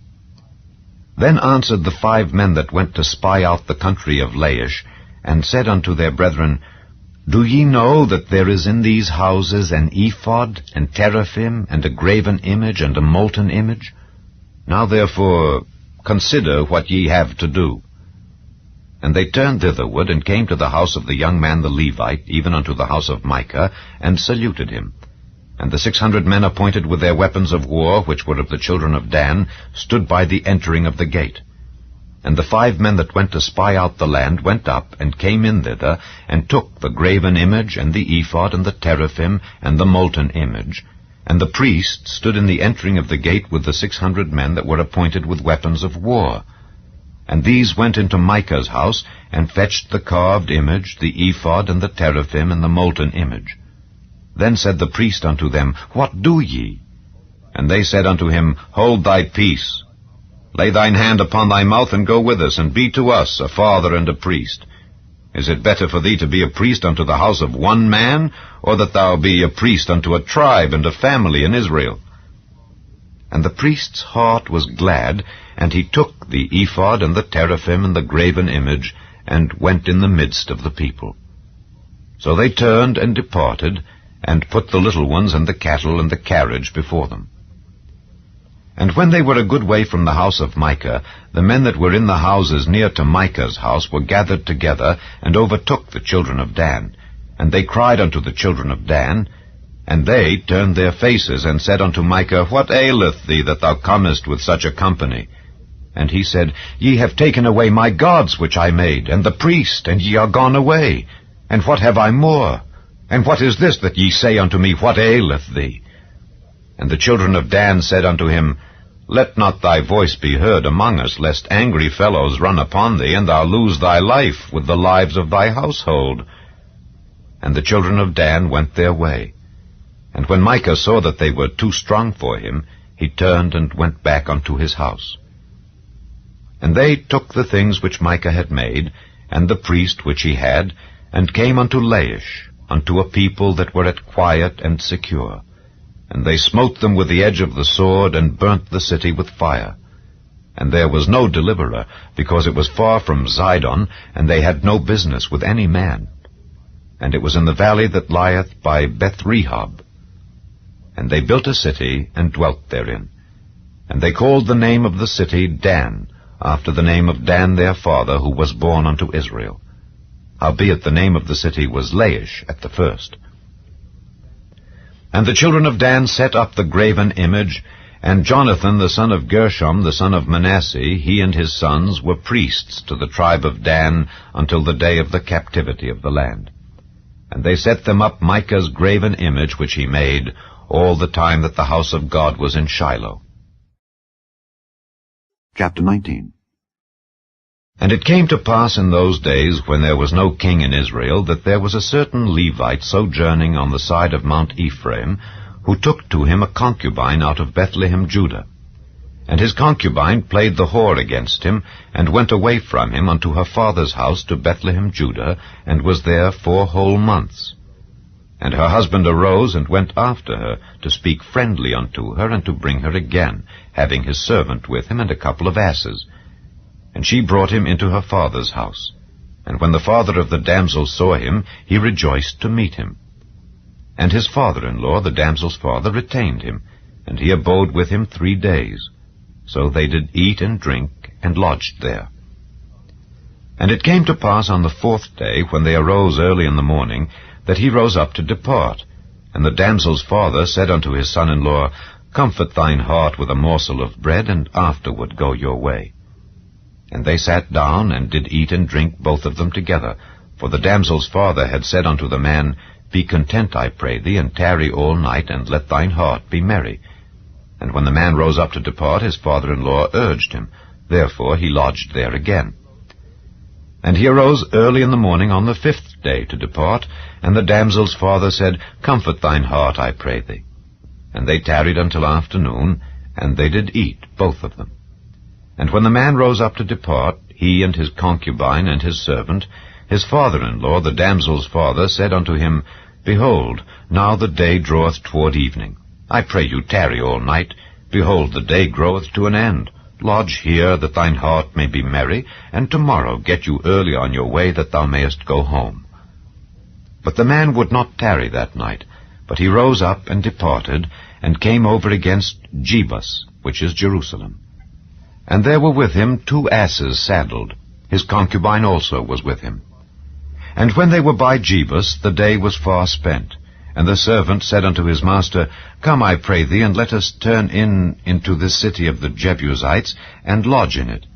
Then answered the 5 men that went to spy out the country of Laish, and said unto their brethren, Do ye know that there is in these houses an ephod, and teraphim, and a graven image, and a molten image? Now therefore consider what ye have to do. And they turned thitherward, and came to the house of the young man the Levite, even unto the house of Micah, and saluted him. And the 600 men appointed with their weapons of war, which were of the children of Dan, stood by the entering of the gate. And the 5 men that went to spy out the land went up, and came in thither, and took the graven image, and the ephod, and the teraphim, and the molten image. And the priest stood in the entering of the gate with the 600 men that were appointed with weapons of war. And these went into Micah's house, and fetched the carved image, the ephod, and the teraphim, and the molten image. Then said the priest unto them, What do ye? And they said unto him, Hold thy peace. Lay thine hand upon thy mouth, and go with us, and be to us a father and a priest. Is it better for thee to be a priest unto the house of one man, or that thou be a priest unto a tribe and a family in Israel? And the priest's heart was glad, and he took the ephod and the teraphim and the graven image, and went in the midst of the people. So they turned and departed, and put the little ones and the cattle and the carriage before them. And when they were a good way from the house of Micah, the men that were in the houses near to Micah's house were gathered together, and overtook the children of Dan. And they cried unto the children of Dan, and they turned their faces, and said unto Micah, What aileth thee, that thou comest with such a company? And he said, Ye have taken away my gods which I made, and the priest, and ye are gone away. And what have I more? And what is this that ye say unto me, What aileth thee? And the children of Dan said unto him, Let not thy voice be heard among us, lest angry fellows run upon thee, and thou lose thy life with the lives of thy household. And the children of Dan went their way. And when Micah saw that they were too strong for him, he turned and went back unto his house. And they took the things which Micah had made, and the priest which he had, and came unto Laish, unto a people that were at quiet and secure. And they smote them with the edge of the sword, and burnt the city with fire. And there was no deliverer, because it was far from Zidon, and they had no business with any man. And it was in the valley that lieth by Beth-rehob. And they built a city, and dwelt therein. And they called the name of the city Dan, after the name of Dan their father, who was born unto Israel. Howbeit the name of the city was Laish at the first. And the children of Dan set up the graven image, and Jonathan the son of Gershom, the son of Manasseh, he and his sons, were priests to the tribe of Dan until the day of the captivity of the land. And they set them up Micah's graven image which he made, all the time that the house of God was in Shiloh. Chapter 19. And it came to pass in those days, when there was no king in Israel, that there was a certain Levite sojourning on the side of Mount Ephraim, who took to him a concubine out of Bethlehem, Judah. And his concubine played the whore against him, and went away from him unto her father's house to Bethlehem, Judah, and was there 4 whole months. And her husband arose and went after her, to speak friendly unto her, and to bring her again, having his servant with him, and a couple of asses. And she brought him into her father's house. And when the father of the damsel saw him, he rejoiced to meet him. And his father-in-law, the damsel's father, retained him, and he abode with him 3 days. So they did eat and drink, and lodged there. And it came to pass on the 4th day, when they arose early in the morning, that he rose up to depart. And the damsel's father said unto his son-in-law, Comfort thine heart with a morsel of bread, and afterward go your way. And they sat down, and did eat and drink both of them together. For the damsel's father had said unto the man, Be content, I pray thee, and tarry all night, and let thine heart be merry. And when the man rose up to depart, his father-in-law urged him. Therefore he lodged there again. And he arose early in the morning on the 5th day to depart, and the damsel's father said, Comfort thine heart, I pray thee. And they tarried until afternoon, and they did eat, both of them. And when the man rose up to depart, he and his concubine and his servant, his father-in-law, the damsel's father, said unto him, Behold, now the day draweth toward evening. I pray you tarry all night. Behold, the day groweth to an end. Lodge here, that thine heart may be merry, and tomorrow get you early on your way, that thou mayest go home. But the man would not tarry that night, but he rose up and departed, and came over against Jebus, which is Jerusalem. And there were with him 2 asses saddled. His concubine also was with him. And when they were by Jebus, the day was far spent. And the servant said unto his master, Come, I pray thee, and let us turn into this city of the Jebusites, and lodge in it.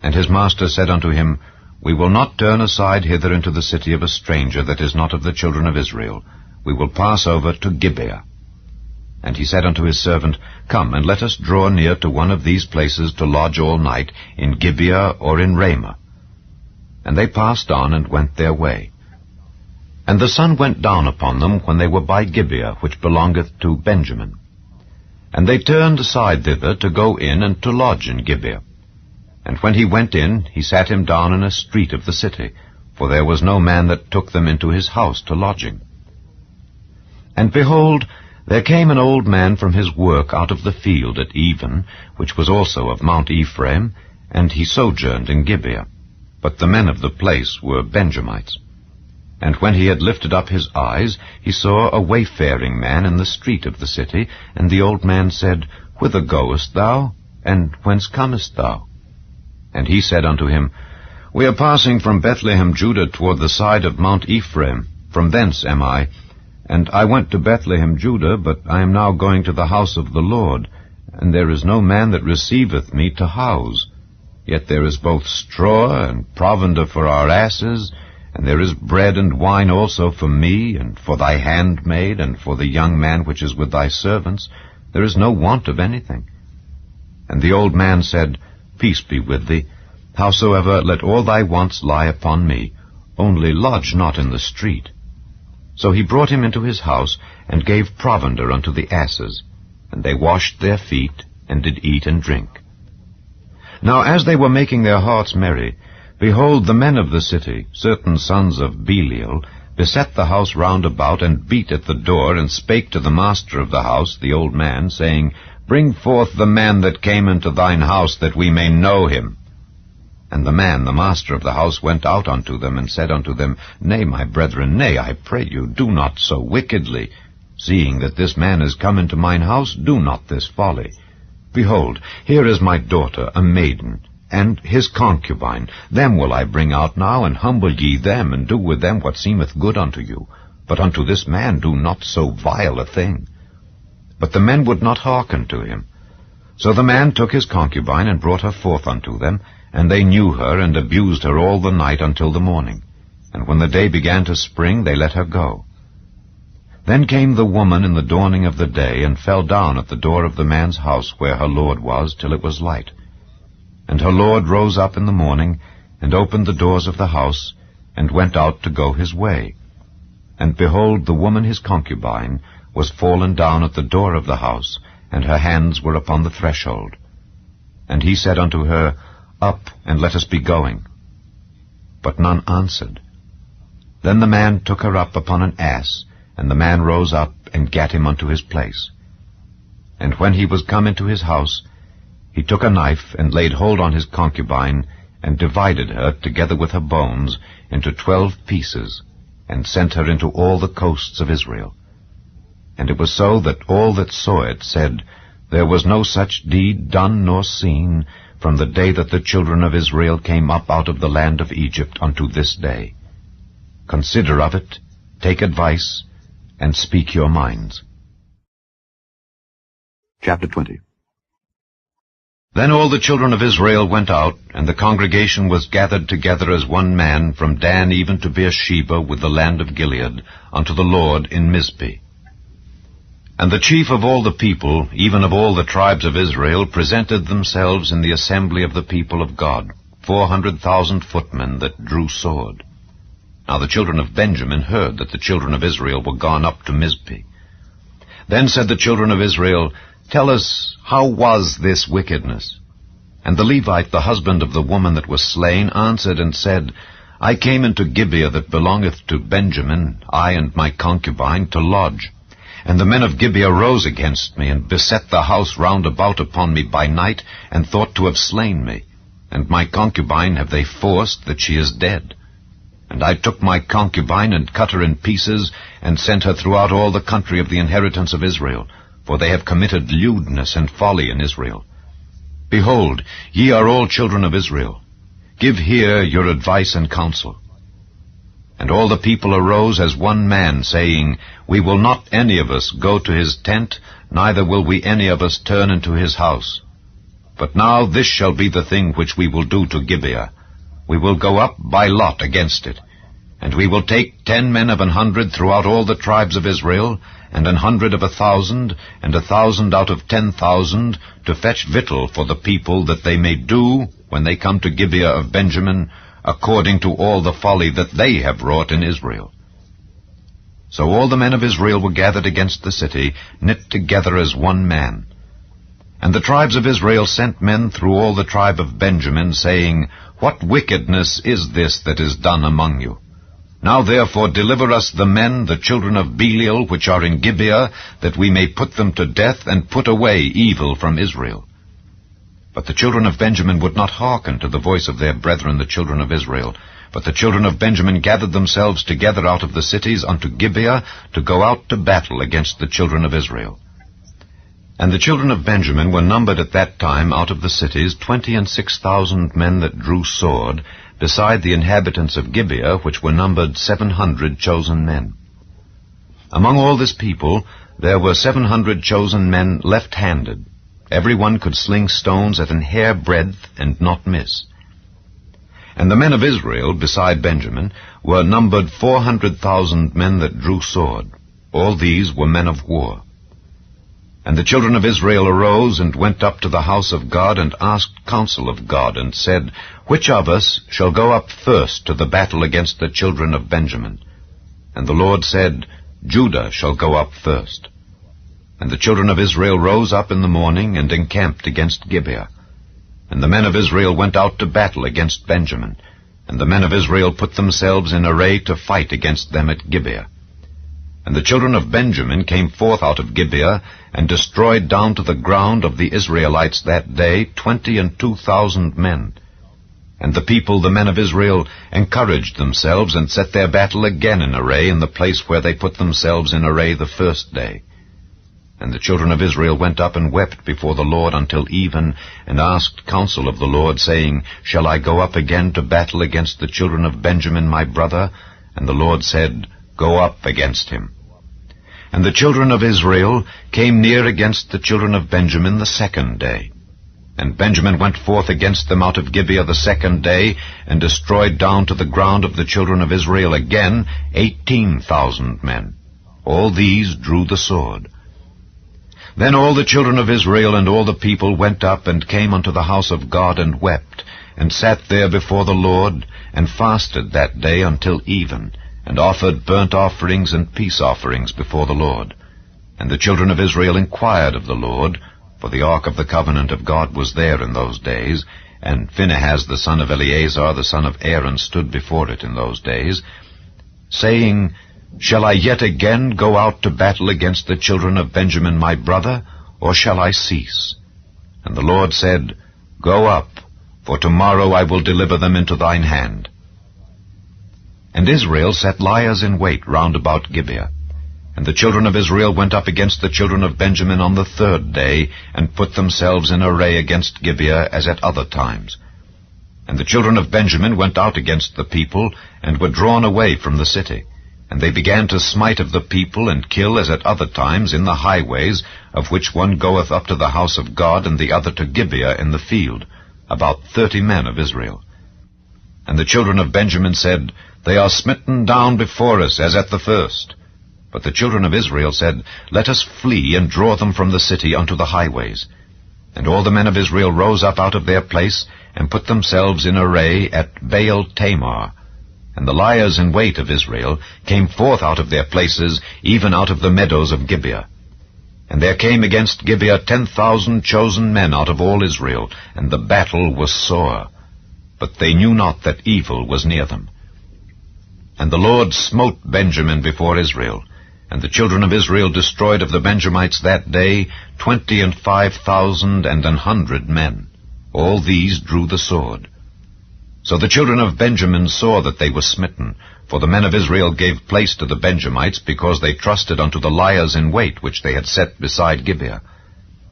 And his master said unto him, We will not turn aside hither into the city of a stranger that is not of the children of Israel. We will pass over to Gibeah. And he said unto his servant, Come, and let us draw near to one of these places to lodge all night, in Gibeah or in Ramah. And they passed on, and went their way. And the sun went down upon them when they were by Gibeah, which belongeth to Benjamin. And they turned aside thither to go in and to lodge in Gibeah. And when he went in, he sat him down in a street of the city, for there was no man that took them into his house to lodging. And behold, there came an old man from his work out of the field at even, which was also of Mount Ephraim, and he sojourned in Gibeah. But the men of the place were Benjamites. And when he had lifted up his eyes, he saw a wayfaring man in the street of the city, and the old man said, Whither goest thou? And whence comest thou? And he said unto him, We are passing from Bethlehem, Judah, toward the side of Mount Ephraim. From thence am I. And I went to Bethlehem, Judah, but I am now going to the house of the Lord, and there is no man that receiveth me to house. Yet there is both straw and provender for our asses, and there is bread and wine also for me, and for thy handmaid, and for the young man which is with thy servants. There is no want of anything. And the old man said, Peace be with thee. Howsoever, let all thy wants lie upon me. Only lodge not in the street. So he brought him into his house, and gave provender unto the asses. And they washed their feet, and did eat and drink. Now as they were making their hearts merry, behold, the men of the city, certain sons of Belial, beset the house round about, and beat at the door, and spake to the master of the house, the old man, saying, Bring forth the man that came into thine house, that we may know him. And the man, the master of the house, went out unto them, and said unto them, Nay, my brethren, nay, I pray you, do not so wickedly. Seeing that this man is come into mine house, do not this folly. Behold, here is my daughter, a maiden, and his concubine. Them will I bring out now, and humble ye them, and do with them what seemeth good unto you. But unto this man do not so vile a thing. But the men would not hearken to him. So the man took his concubine, and brought her forth unto them, and they knew her, and abused her all the night until the morning. And when the day began to spring, they let her go. Then came the woman in the dawning of the day, and fell down at the door of the man's house where her lord was, till it was light. And her lord rose up in the morning, and opened the doors of the house, and went out to go his way. And behold, the woman his concubine was fallen down at the door of the house, and her hands were upon the threshold. And he said unto her, Up, and let us be going. But none answered. Then the man took her up upon an ass, and the man rose up, and gat him unto his place. And when he was come into his house, he took a knife, and laid hold on his concubine, and divided her, together with her bones, into 12 pieces, and sent her into all the coasts of Israel. And it was so that all that saw it said, There was no such deed done nor seen, from the day that the children of Israel came up out of the land of Egypt unto this day. Consider of it, take advice, and speak your minds. Chapter 20. Then all the children of Israel went out, and the congregation was gathered together as one man, from Dan even to Beersheba with the land of Gilead, unto the Lord in Mizpeh. And the chief of all the people, even of all the tribes of Israel, presented themselves in the assembly of the people of God, 400,000 footmen that drew sword. Now the children of Benjamin heard that the children of Israel were gone up to Mizpeh. Then said the children of Israel, Tell us, how was this wickedness? And the Levite, the husband of the woman that was slain, answered and said, I came into Gibeah that belongeth to Benjamin, I and my concubine, to lodge. And the men of Gibeah rose against me, and beset the house round about upon me by night, and thought to have slain me. And my concubine have they forced, that she is dead. And I took my concubine, and cut her in pieces, and sent her throughout all the country of the inheritance of Israel, for they have committed lewdness and folly in Israel. Behold, ye are all children of Israel. Give here your advice and counsel. And all the people arose as one man, saying, We will not any of us go to his tent, neither will we any of us turn into his house. But now this shall be the thing which we will do to Gibeah. We will go up by lot against it. And we will take 10 men of 100 throughout all the tribes of Israel, and 100 of 1,000, and 1,000 out of 10,000, to fetch victual for the people, that they may do, when they come to Gibeah of Benjamin, according to all the folly that they have wrought in Israel. So all the men of Israel were gathered against the city, knit together as one man. And the tribes of Israel sent men through all the tribe of Benjamin, saying, What wickedness is this that is done among you? Now therefore deliver us the men, the children of Belial, which are in Gibeah, that we may put them to death, and put away evil from Israel. But the children of Benjamin would not hearken to the voice of their brethren the children of Israel. But the children of Benjamin gathered themselves together out of the cities unto Gibeah, to go out to battle against the children of Israel. And the children of Benjamin were numbered at that time out of the cities 26,000 men that drew sword, beside the inhabitants of Gibeah, which were numbered 700 chosen men. Among all this people there were 700 chosen men left-handed. Every one could sling stones at an hair breadth and not miss. And the men of Israel, beside Benjamin, were numbered 400,000 men that drew sword. All these were men of war. And the children of Israel arose and went up to the house of God, and asked counsel of God, and said, Which of us shall go up first to the battle against the children of Benjamin? And the Lord said, Judah shall go up first. And the children of Israel rose up in the morning, and encamped against Gibeah. And the men of Israel went out to battle against Benjamin. And the men of Israel put themselves in array to fight against them at Gibeah. And the children of Benjamin came forth out of Gibeah, and destroyed down to the ground of the Israelites that day 22,000 men. And the people, the men of Israel, encouraged themselves, and set their battle again in array in the place where they put themselves in array the first day. And the children of Israel went up and wept before the Lord until even, and asked counsel of the Lord, saying, Shall I go up again to battle against the children of Benjamin my brother? And the Lord said, Go up against him. And the children of Israel came near against the children of Benjamin the second day. And Benjamin went forth against them out of Gibeah the second day, and destroyed down to the ground of the children of Israel again 18,000 men. All these drew the sword. Then all the children of Israel and all the people went up and came unto the house of God, and wept, and sat there before the Lord, and fasted that day until even, and offered burnt offerings and peace offerings before the Lord. And the children of Israel inquired of the Lord, for the ark of the covenant of God was there in those days, and Phinehas the son of Eleazar the son of Aaron stood before it in those days, saying, Shall I yet again go out to battle against the children of Benjamin my brother, or shall I cease? And the Lord said, Go up, for tomorrow I will deliver them into thine hand. And Israel set liers in wait round about Gibeah. And the children of Israel went up against the children of Benjamin on the third day, and put themselves in array against Gibeah as at other times. And the children of Benjamin went out against the people, and were drawn away from the city. And they began to smite of the people, and kill as at other times in the highways, of which one goeth up to the house of God, and the other to Gibeah in the field, about 30 men of Israel. And the children of Benjamin said, They are smitten down before us as at the first. But the children of Israel said, Let us flee, and draw them from the city unto the highways. And all the men of Israel rose up out of their place, and put themselves in array at Baal Tamar. And the liers in wait of Israel came forth out of their places, even out of the meadows of Gibeah. And there came against Gibeah 10,000 chosen men out of all Israel, and the battle was sore. But they knew not that evil was near them. And the Lord smote Benjamin before Israel, and the children of Israel destroyed of the Benjamites that day 25,100 men. All these drew the sword. So the children of Benjamin saw that they were smitten, for the men of Israel gave place to the Benjamites, because they trusted unto the liers in wait which they had set beside Gibeah.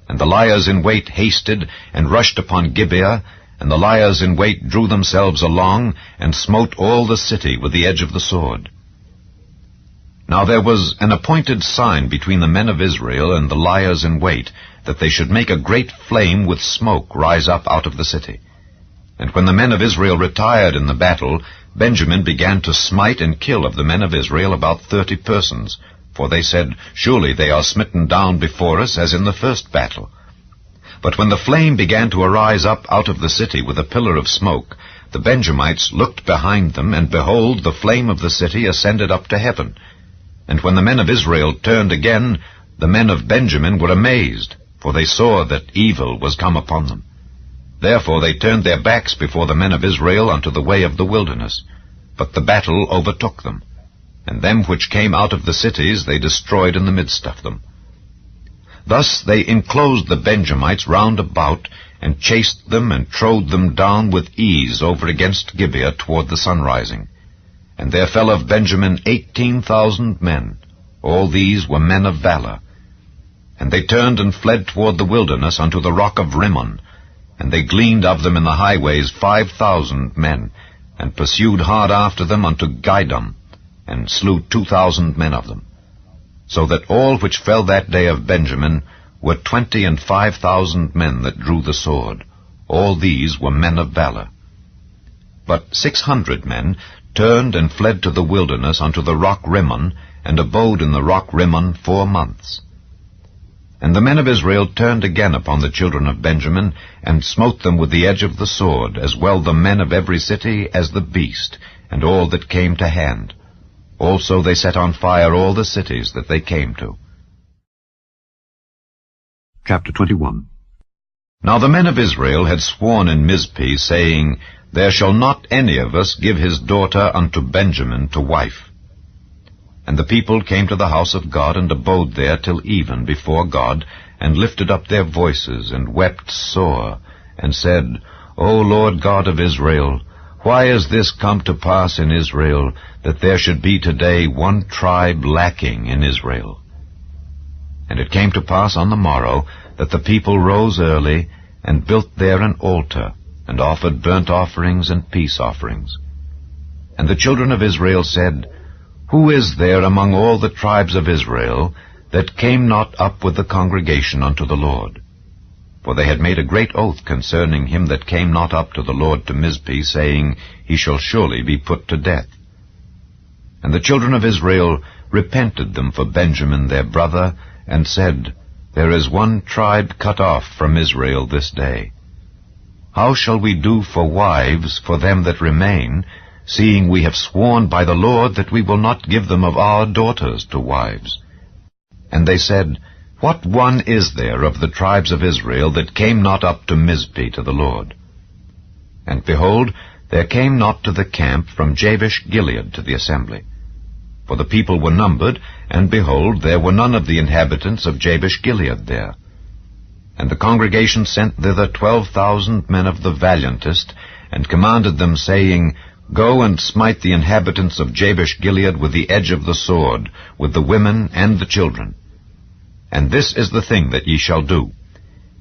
And the liers in wait hasted, and rushed upon Gibeah, and the liers in wait drew themselves along, and smote all the city with the edge of the sword. Now there was an appointed sign between the men of Israel and the liers in wait, that they should make a great flame with smoke rise up out of the city. And when the men of Israel retired in the battle, Benjamin began to smite and kill of the men of Israel about 30 persons. For they said, Surely they are smitten down before us, as in the first battle. But when the flame began to arise up out of the city with a pillar of smoke, the Benjamites looked behind them, and behold, the flame of the city ascended up to heaven. And when the men of Israel turned again, the men of Benjamin were amazed, for they saw that evil was come upon them. Therefore they turned their backs before the men of Israel unto the way of the wilderness. But the battle overtook them, and them which came out of the cities they destroyed in the midst of them. Thus they enclosed the Benjamites round about, and chased them, and trode them down with ease over against Gibeah toward the sunrising. And there fell of Benjamin 18,000 men. All these were men of valor. And they turned and fled toward the wilderness unto the rock of Rimmon. And they gleaned of them in the highways 5,000 men, and pursued hard after them unto Gidom, and slew 2,000 men of them. So that all which fell that day of Benjamin were 25,000 men that drew the sword. All these were men of valor. But 600 men turned and fled to the wilderness unto the rock Rimmon, and abode in the rock Rimmon 4 months. And the men of Israel turned again upon the children of Benjamin, and smote them with the edge of the sword, as well the men of every city as the beast, and all that came to hand. Also they set on fire all the cities that they came to. Chapter 21. Now the men of Israel had sworn in Mizpeh, saying, There shall not any of us give his daughter unto Benjamin to wife. And the people came to the house of God, and abode there till even before God, and lifted up their voices, and wept sore, and said, O Lord God of Israel, why is this come to pass in Israel, that there should be today one tribe lacking in Israel? And it came to pass on the morrow, that the people rose early, and built there an altar, and offered burnt offerings and peace offerings. And the children of Israel said, Who is there among all the tribes of Israel that came not up with the congregation unto the Lord? For they had made a great oath concerning him that came not up to the Lord to Mizpeh, saying, He shall surely be put to death. And the children of Israel repented them for Benjamin their brother, and said, There is one tribe cut off from Israel this day. How shall we do for wives for them that remain, seeing we have sworn by the Lord that we will not give them of our daughters to wives? And they said, What one is there of the tribes of Israel that came not up to Mizpeh to the Lord? And behold, there came not to the camp from Jabesh Gilead to the assembly. For the people were numbered, and behold, there were none of the inhabitants of Jabesh Gilead there. And the congregation sent thither 12,000 men of the valiantest, and commanded them, saying, Go and smite the inhabitants of Jabesh Gilead with the edge of the sword, with the women and the children. And this is the thing that ye shall do.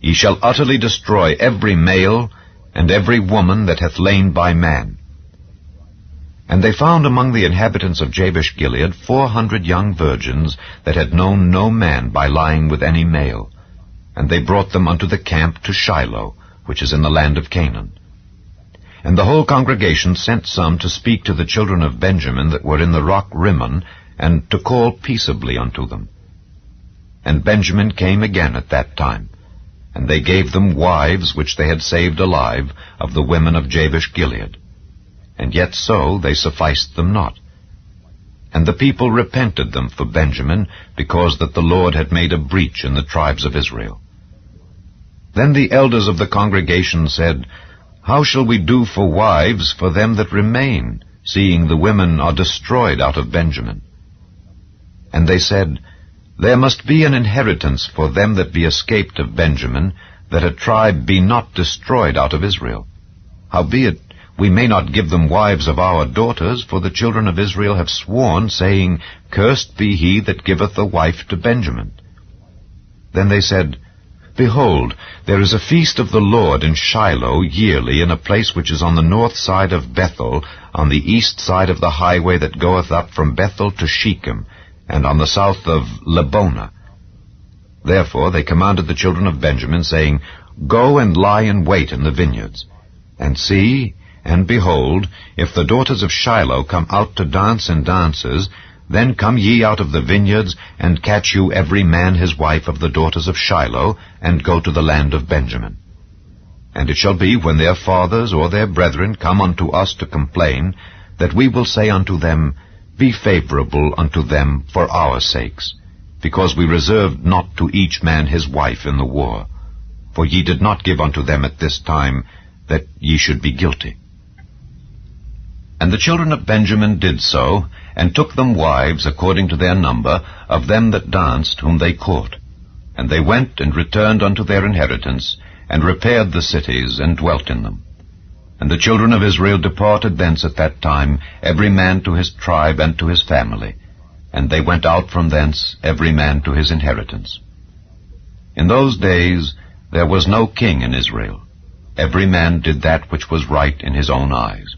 Ye shall utterly destroy every male, and every woman that hath lain by man. And they found among the inhabitants of Jabesh Gilead 400 young virgins that had known no man by lying with any male. And they brought them unto the camp to Shiloh, which is in the land of Canaan. And the whole congregation sent some to speak to the children of Benjamin that were in the rock Rimmon, and to call peaceably unto them. And Benjamin came again at that time, and they gave them wives which they had saved alive of the women of Jabesh Gilead. And yet so they sufficed them not. And the people repented them for Benjamin, because that the Lord had made a breach in the tribes of Israel. Then the elders of the congregation said, How shall we do for wives for them that remain, seeing the women are destroyed out of Benjamin? And they said, There must be an inheritance for them that be escaped of Benjamin, that a tribe be not destroyed out of Israel. Howbeit, we may not give them wives of our daughters, for the children of Israel have sworn, saying, Cursed be he that giveth a wife to Benjamin. Then they said, Behold, there is a feast of the Lord in Shiloh yearly, in a place which is on the north side of Bethel, on the east side of the highway that goeth up from Bethel to Shechem, and on the south of Lebonah. Therefore they commanded the children of Benjamin, saying, Go and lie in wait in the vineyards. And see, and behold, if the daughters of Shiloh come out to dance in dances, then come ye out of the vineyards, and catch you every man his wife of the daughters of Shiloh, and go to the land of Benjamin. And it shall be, when their fathers or their brethren come unto us to complain, that we will say unto them, Be favorable unto them for our sakes, because we reserved not to each man his wife in the war. For ye did not give unto them at this time, that ye should be guilty. And the children of Benjamin did so, and took them wives according to their number, of them that danced, whom they caught. And they went and returned unto their inheritance, and repaired the cities, and dwelt in them. And the children of Israel departed thence at that time, every man to his tribe and to his family. And they went out from thence, every man to his inheritance. In those days there was no king in Israel. Every man did that which was right in his own eyes.